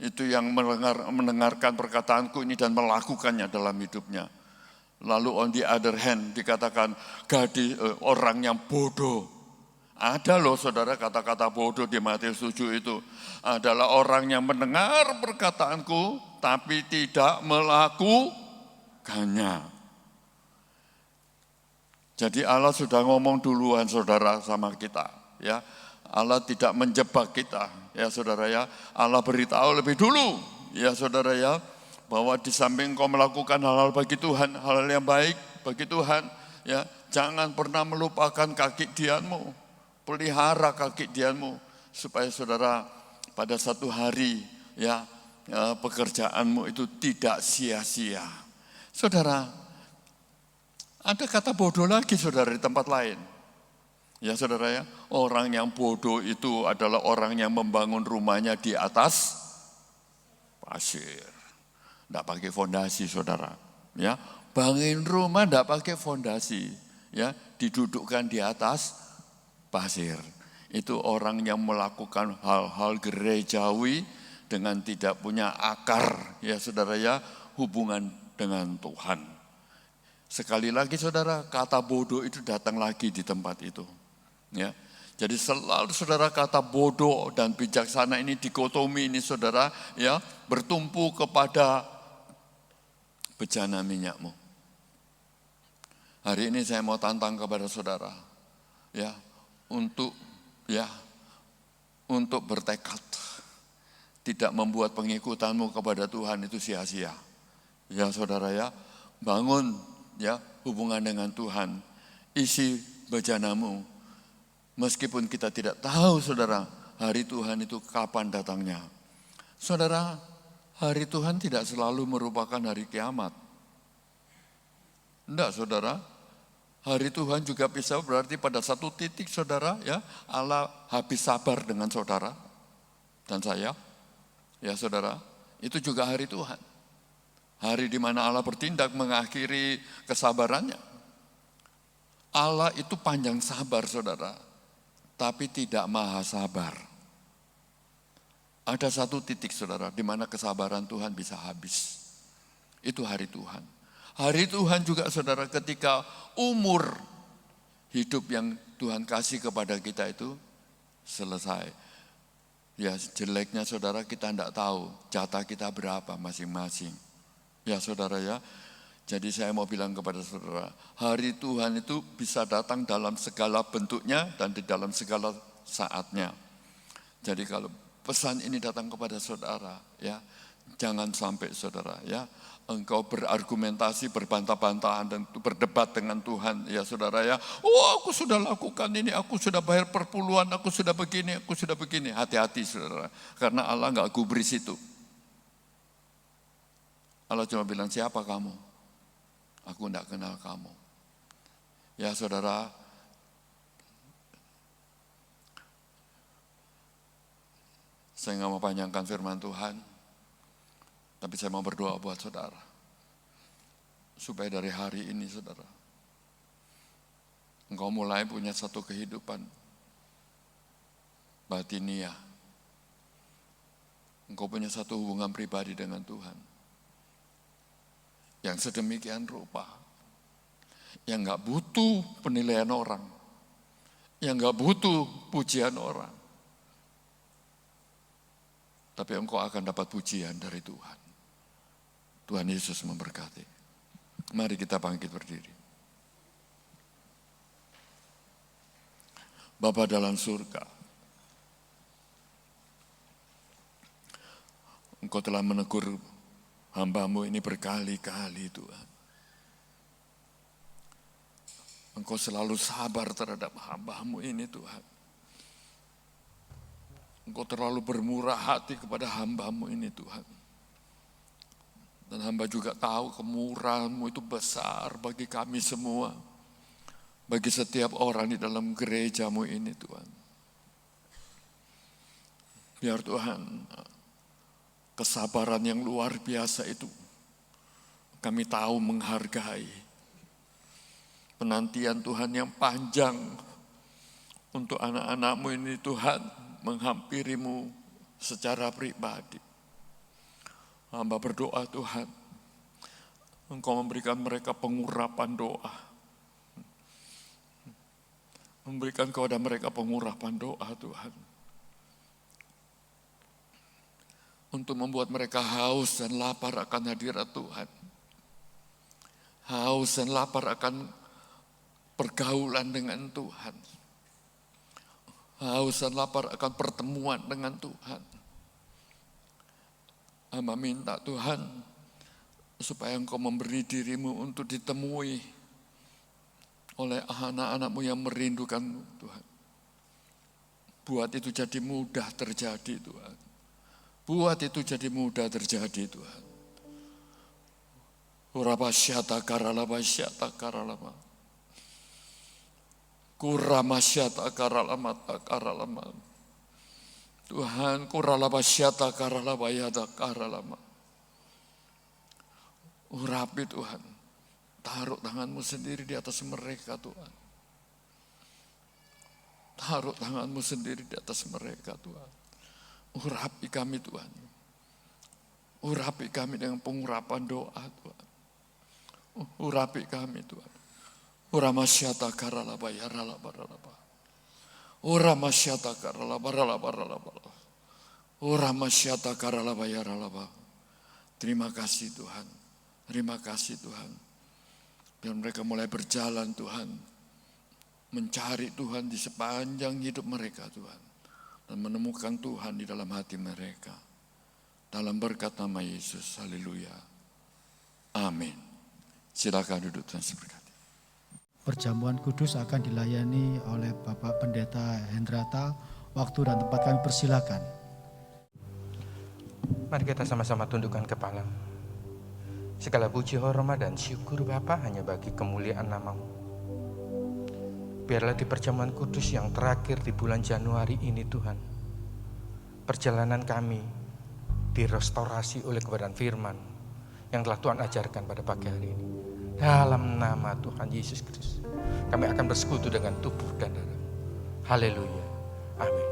Speaker 2: itu yang mendengarkan perkataanku ini dan melakukannya dalam hidupnya. Lalu on the other hand dikatakan gadis orang yang bodoh. Ada loh saudara kata-kata bodoh di Matius 7 itu. Adalah orang yang mendengar perkataanku tapi tidak melakukannya. Jadi Allah sudah ngomong duluan saudara sama kita. Ya, Allah tidak menjebak kita. Ya saudara ya, Allah beritahu lebih dulu. Ya saudara ya, bahwa di samping kau melakukan hal-hal bagi Tuhan, hal-hal yang baik bagi Tuhan. Ya, jangan pernah melupakan kaki dianmu. Pelihara kaki dianmu supaya saudara pada satu hari ya pekerjaanmu itu tidak sia-sia. Saudara, ada kata bodoh lagi saudara di tempat lain. Ya saudara ya, orang yang bodoh itu adalah orang yang membangun rumahnya di atas pasir. Tidak pakai fondasi saudara. Ya, bangun rumah tidak pakai fondasi. Ya, didudukkan di atas pasir. Itu orang yang melakukan hal-hal gerejawi dengan tidak punya akar ya saudara ya, hubungan dengan Tuhan. Sekali lagi saudara, kata bodoh itu datang lagi di tempat itu. Ya. Jadi selalu saudara kata bodoh dan bijaksana ini dikotomi ini saudara ya bertumpu kepada bejana minyakmu. Hari ini saya mau tantang kepada saudara ya untuk bertekad tidak membuat pengikutanmu kepada Tuhan itu sia-sia. Ya saudara ya, bangun ya hubungan dengan Tuhan. Isi bejanamu. Meskipun kita tidak tahu saudara, hari Tuhan itu kapan datangnya. Saudara, hari Tuhan tidak selalu merupakan hari kiamat. Enggak saudara. Hari Tuhan juga bisa berarti pada satu titik saudara ya Allah habis sabar dengan saudara dan saya. Ya saudara, itu juga hari Tuhan. Hari di mana Allah bertindak mengakhiri kesabarannya. Allah itu panjang sabar saudara, tapi tidak maha sabar. Ada satu titik saudara di mana kesabaran Tuhan bisa habis. Itu hari Tuhan. Hari Tuhan juga saudara ketika umur hidup yang Tuhan kasih kepada kita itu selesai. Ya jeleknya saudara kita tidak tahu jatah kita berapa masing-masing. Ya saudara ya, jadi saya mau bilang kepada saudara, hari Tuhan itu bisa datang dalam segala bentuknya dan di dalam segala saatnya. Jadi kalau pesan ini datang kepada saudara, ya, jangan sampai saudara ya, engkau berargumentasi, berbantah-bantahan dan berdebat dengan Tuhan, ya saudara ya. Oh, aku sudah lakukan ini, aku sudah bayar perpuluhan, aku sudah begini, aku sudah begini. Hati-hati saudara, karena Allah nggak gubris itu. Allah cuma bilang, siapa kamu? Aku tidak kenal kamu. Ya saudara, saya nggak mau panjangkan firman Tuhan, tapi saya mau berdoa buat saudara. Supaya dari hari ini saudara, engkau mulai punya satu kehidupan batiniah. Engkau punya satu hubungan pribadi dengan Tuhan. Yang sedemikian rupa, yang gak butuh penilaian orang, yang gak butuh pujian orang, tapi engkau akan dapat pujian dari Tuhan. Tuhan Yesus memberkati. Mari kita bangkit berdiri. Bapa dalam surga, engkau telah menegur hamba-Mu ini berkali-kali Tuhan. Engkau selalu sabar terhadap hamba-Mu ini Tuhan. Engkau terlalu bermurah hati kepada hamba-Mu ini Tuhan. Dan hamba juga tahu kemurahan-Mu itu besar bagi kami semua. Bagi setiap orang di dalam gereja-Mu ini Tuhan. Biar Tuhan, kesabaran yang luar biasa itu kami tahu menghargai. Penantian Tuhan yang panjang untuk anak-anak-Mu ini Tuhan menghampiri-Mu secara pribadi. Hamba berdoa Tuhan, Engkau memberikan mereka pengurapan doa. Memberikan kepada mereka pengurapan doa Tuhan. Untuk membuat mereka haus dan lapar akan hadirat Tuhan. Haus dan lapar akan pergaulan dengan Tuhan. Haus dan lapar akan pertemuan dengan Tuhan. Hamba minta Tuhan, supaya Engkau memberi diri-Mu untuk ditemui oleh anak-anak-Mu yang merindukan Tuhan. Buat itu jadi mudah terjadi Tuhan. Buat itu jadi mudah terjadi Tuhan. Urabasyata karalabasyata karalama. Kuramasyata karalama karalama. Tuhan kuralabasyata karalabayata karalama. Urapi Tuhan. Taruh tangan-Mu sendiri di atas mereka Tuhan. Taruh tangan-Mu sendiri di atas mereka Tuhan. Urapi kami Tuhan. Urapi kami dengan pengurapan doa Tuhan. Urapi kami Tuhan. Uramasyata karalabayaralabaralaba. Uramasyata karalabaralabaralaba. Uramasyata karalabayaralaba. Terima kasih Tuhan. Terima kasih Tuhan. Dan mereka mulai berjalan Tuhan. Mencari Tuhan di sepanjang hidup mereka Tuhan. Dan menemukan Tuhan di dalam hati mereka. Dalam berkat nama Yesus. Haleluya. Amin. Silakan duduk dan berkati.
Speaker 3: Perjamuan kudus akan dilayani oleh Bapak Pendeta Hendrata. Waktu dan tempat kami persilakan.
Speaker 4: Mari kita sama-sama tundukkan kepala. Segala puji, hormat, dan syukur Bapa hanya bagi kemuliaan nama-Mu. Biarlah di perjamuan kudus yang terakhir di bulan Januari ini Tuhan, perjalanan kami direstorasi oleh kebenaran firman yang telah Tuhan ajarkan pada pagi hari ini. Dalam nama Tuhan Yesus Kristus, kami akan bersekutu dengan tubuh dan darah. Haleluya. Amin.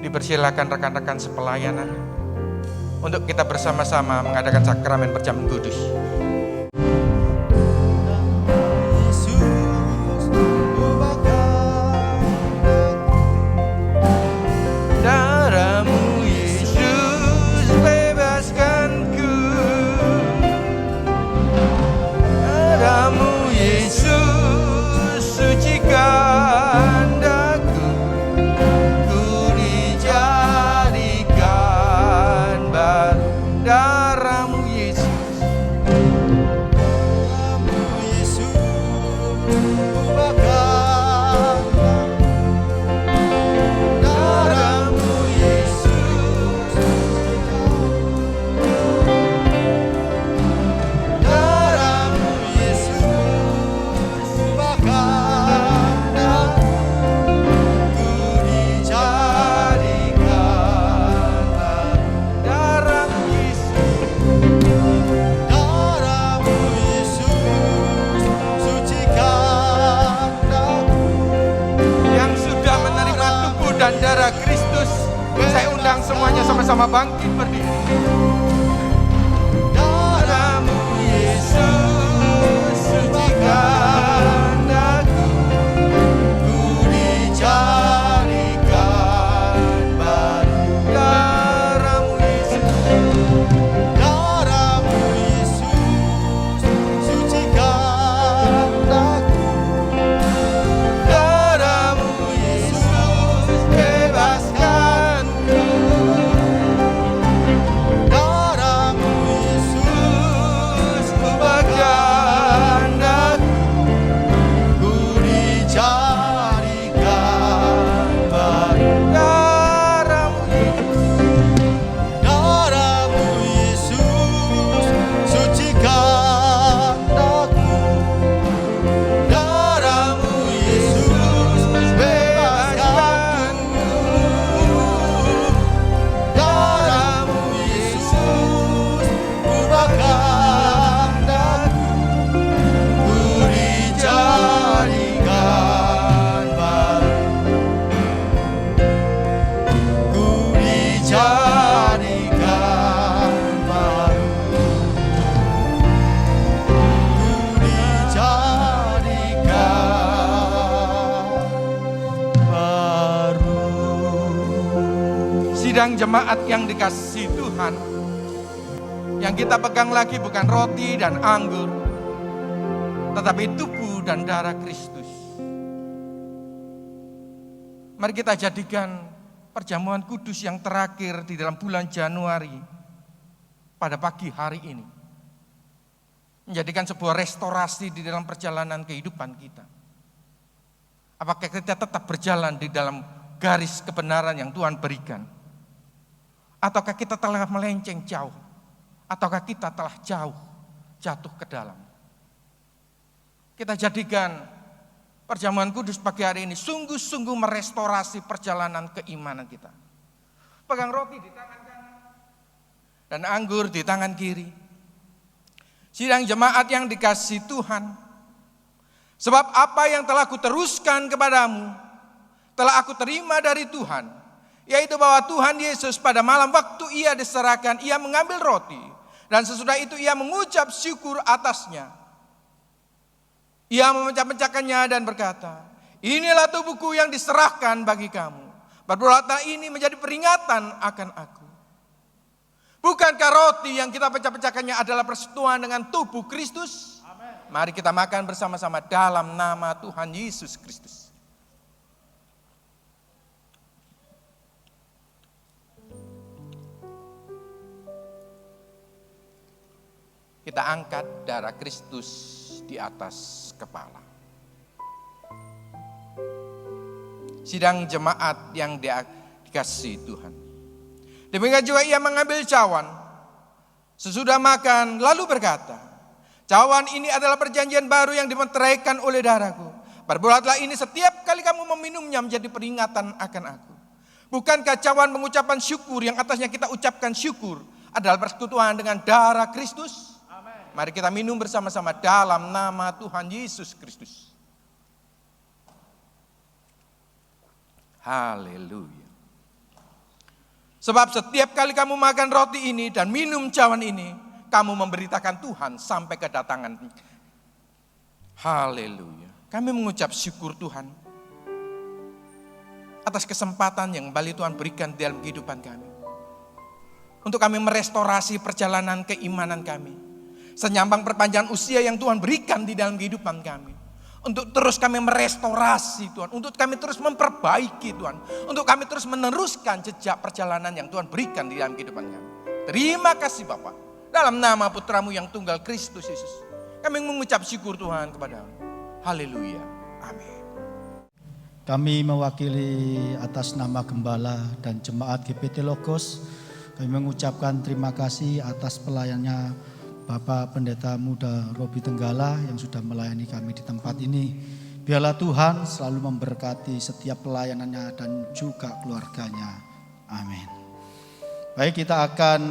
Speaker 4: Dipersilakan rekan-rekan sepelayanan untuk kita bersama-sama mengadakan sakramen perjamuan kudus. bersama-sama bangkit berdiri. Darahmu Yesus sucikan aku, ku dicarikan baru. Darahmu Yesus,
Speaker 1: Darahmu Yesus sucikan aku.
Speaker 4: darahmu Yesus bebaskanku.
Speaker 1: Darahmu Yesus
Speaker 4: Ubahkan aku,
Speaker 1: ku dicarikan baru.
Speaker 4: darahmu
Speaker 1: Darahmu Yesus sucikan aku. Darahmu Yesus bebaskanku. Darahmu Yesus ubahkan aku, ku dicarikan baru. Ku dicarikan baru. Ku dicarikan baru.
Speaker 4: Sidang jemaat yang dikasihi Tuhan, yang kita pegang lagi bukan roti dan anggur, tetapi tubuh dan darah Kristus. Mari kita jadikan perjamuan kudus yang terakhir di dalam bulan Januari pada pagi hari ini menjadikan sebuah restorasi di dalam perjalanan kehidupan kita. Apakah kita tetap berjalan di dalam garis kebenaran yang Tuhan berikan? Ataukah kita telah melenceng jauh? Ataukah kita telah jauh jatuh ke dalam? Kita jadikan perjamuan kudus pagi hari ini sungguh-sungguh merestorasi perjalanan keimanan kita. Pegang roti di tangan kanan dan anggur di tangan kiri. Sidang jemaat yang dikasihi Tuhan, sebab apa yang telah kuteruskan kepadamu telah aku terima dari Tuhan, yaitu bahwa Tuhan Yesus pada malam waktu ia diserahkan, ia mengambil roti, dan sesudah itu ia mengucap syukur atasnya. Ia memecah-mecahkannya dan berkata, inilah tubuhku yang diserahkan bagi kamu. Perbuatan ini menjadi peringatan akan aku. Bukankah roti yang kita pecah-pecahkannya adalah persekutuan dengan tubuh Kristus? Mari kita makan bersama-sama dalam nama Tuhan Yesus Kristus. Kita angkat darah Kristus di atas kepala. Sidang jemaat yang dikasihi Tuhan. Demikian juga ia mengambil cawan sesudah makan lalu berkata, cawan ini adalah perjanjian baru yang dimeteraikan oleh darahku. Perbuatlah ini setiap kali kamu meminumnya menjadi peringatan akan aku. Bukankah cawan pengucapan syukur yang atasnya kita ucapkan syukur adalah persekutuan dengan darah Kristus? Mari kita minum bersama-sama dalam nama Tuhan Yesus Kristus. Haleluya. Sebab setiap kali kamu makan roti ini dan minum cawan ini, kamu memberitakan Tuhan sampai kedatangan. Haleluya. Kami mengucap syukur Tuhan atas kesempatan yang kembali Tuhan berikan dalam kehidupan kami. Untuk kami merestorasi perjalanan keimanan kami. Senyambang perpanjangan usia yang Tuhan berikan di dalam kehidupan kami. Untuk terus kami merestorasi Tuhan. Untuk kami terus memperbaiki Tuhan. Untuk kami terus meneruskan jejak perjalanan yang Tuhan berikan di dalam kehidupan kami. Terima kasih Bapak. Dalam nama putramu yang tunggal Kristus Yesus. Kami mengucap syukur Tuhan kepada-Mu. Haleluya. Amin.
Speaker 3: Kami mewakili atas nama Gembala dan Jemaat GPT Logos. Kami mengucapkan terima kasih atas pelayannya Bapak Pendeta Muda Robi Tenggala yang sudah melayani kami di tempat ini. Biarlah Tuhan selalu memberkati setiap pelayanannya dan juga keluarganya. Amin. Baik, kita akan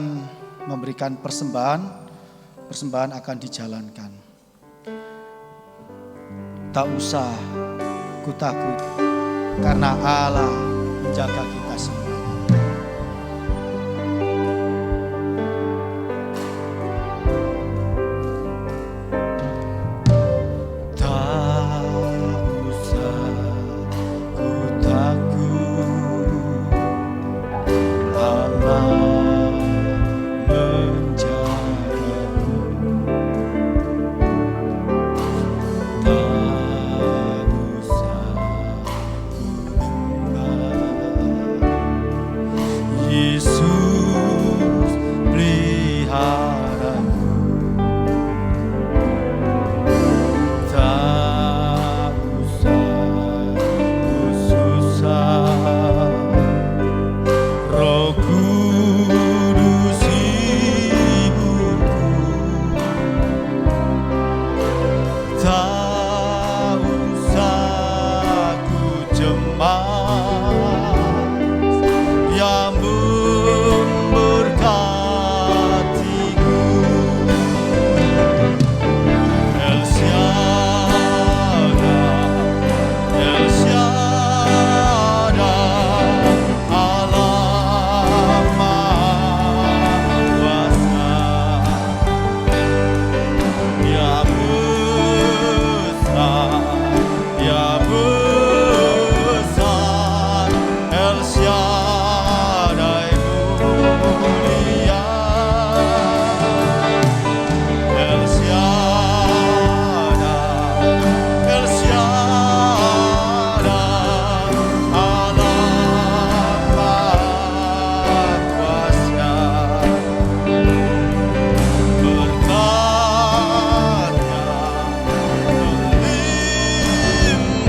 Speaker 3: memberikan persembahan. Persembahan akan dijalankan. Tak usah ku takut karena Allah menjaga kita semuanya.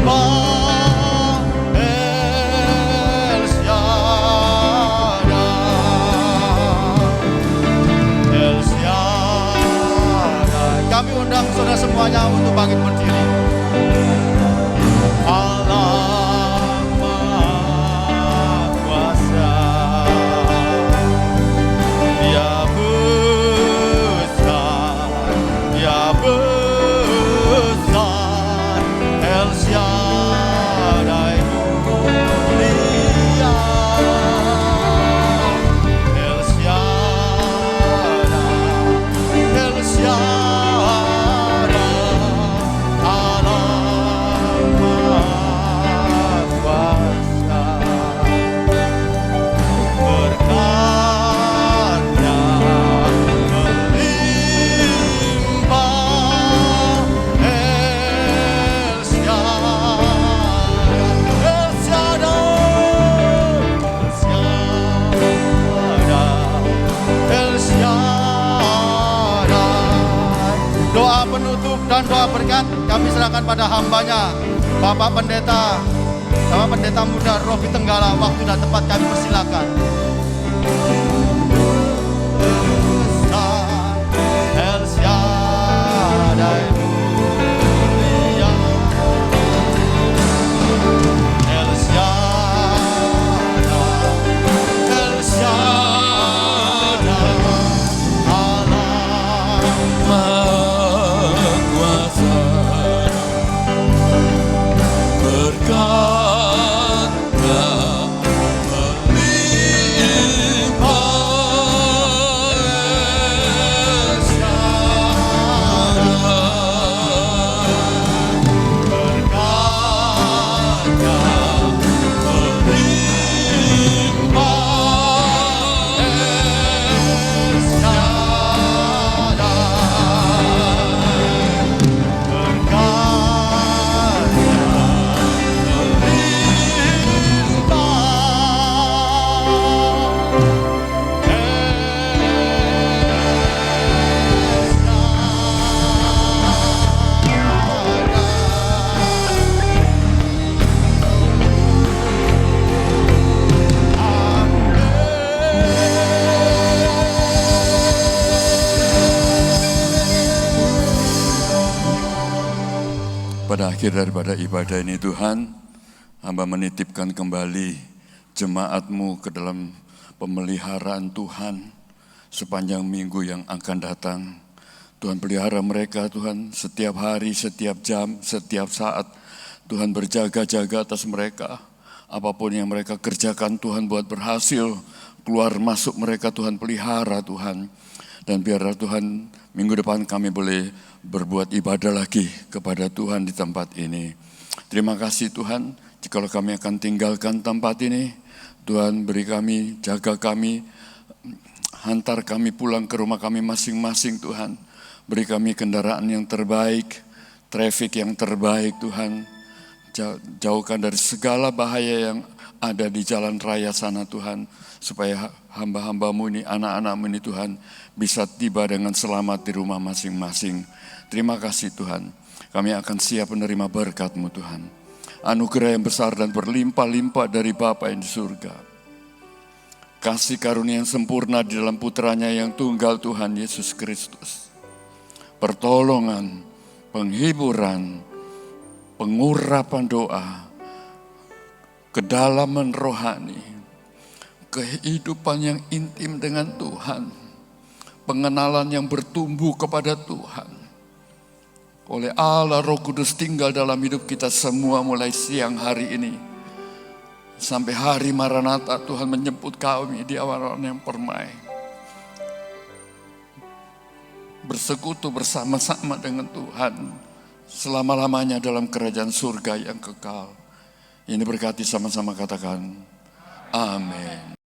Speaker 1: El Shaddai, El Shaddai. Kami undang saudara semuanya untuk bangkit berdiri. Allah Maha Kuasa, Dia besar, Dia besar. El Shaddai mulia, El Shaddai, El Shaddai, Allah Maha Kuasa. Berkatnya melimpah, El Shaddai, El Shaddai, El Shaddai. Doa penutup dan doa berkat kami serahkan pada hambanya, Bapak Pendeta Muda Rofi Tenggala. Waktu dan tempat kami persilakan. El Shaddai mulia, El Shaddai, El Shaddai, Allah
Speaker 2: Maha Kuasa, berkatnya melimpah, El Shaddai, berkatnya melimpah, El Shaddai, Pada akhir daripada ibadah ini Tuhan, hamba menitipkan kembali jemaat-Mu ke dalam pemeliharaan Tuhan sepanjang minggu yang akan datang. Tuhan pelihara mereka Tuhan, setiap hari, setiap jam, setiap saat. Tuhan berjaga-jaga atas mereka. Apapun yang mereka kerjakan Tuhan buat berhasil, keluar masuk mereka Tuhan pelihara Tuhan. Dan biarlah Tuhan minggu depan kami boleh berbuat ibadah lagi kepada Tuhan di tempat ini. Terima kasih Tuhan, jikalau kami akan tinggalkan tempat ini, Tuhan beri kami, jaga kami, hantar kami pulang ke rumah kami masing-masing Tuhan. Beri kami kendaraan yang terbaik, trafik yang terbaik Tuhan. Jauhkan dari segala bahaya yang ada di jalan raya sana Tuhan. Supaya hamba-hambamu ini, anak-anakmu ini Tuhan, bisa tiba dengan selamat di rumah masing-masing. Terima kasih Tuhan, kami akan siap menerima berkat-Mu Tuhan. Anugerah yang besar dan berlimpah-limpah dari Bapa yang di surga. Kasih karunia yang sempurna di dalam putranya yang tunggal Tuhan Yesus Kristus. Pertolongan, penghiburan, pengurapan doa, kedalaman rohani, kehidupan yang intim dengan Tuhan, pengenalan yang bertumbuh kepada Tuhan. Oleh Allah Roh Kudus tinggal dalam hidup kita semua mulai siang hari ini. Sampai hari Maranatha Tuhan menjemput kami di awan yang permai. Bersekutu bersama-sama dengan Tuhan selama-lamanya dalam kerajaan surga yang kekal. Ini berkati sama-sama katakan, amin.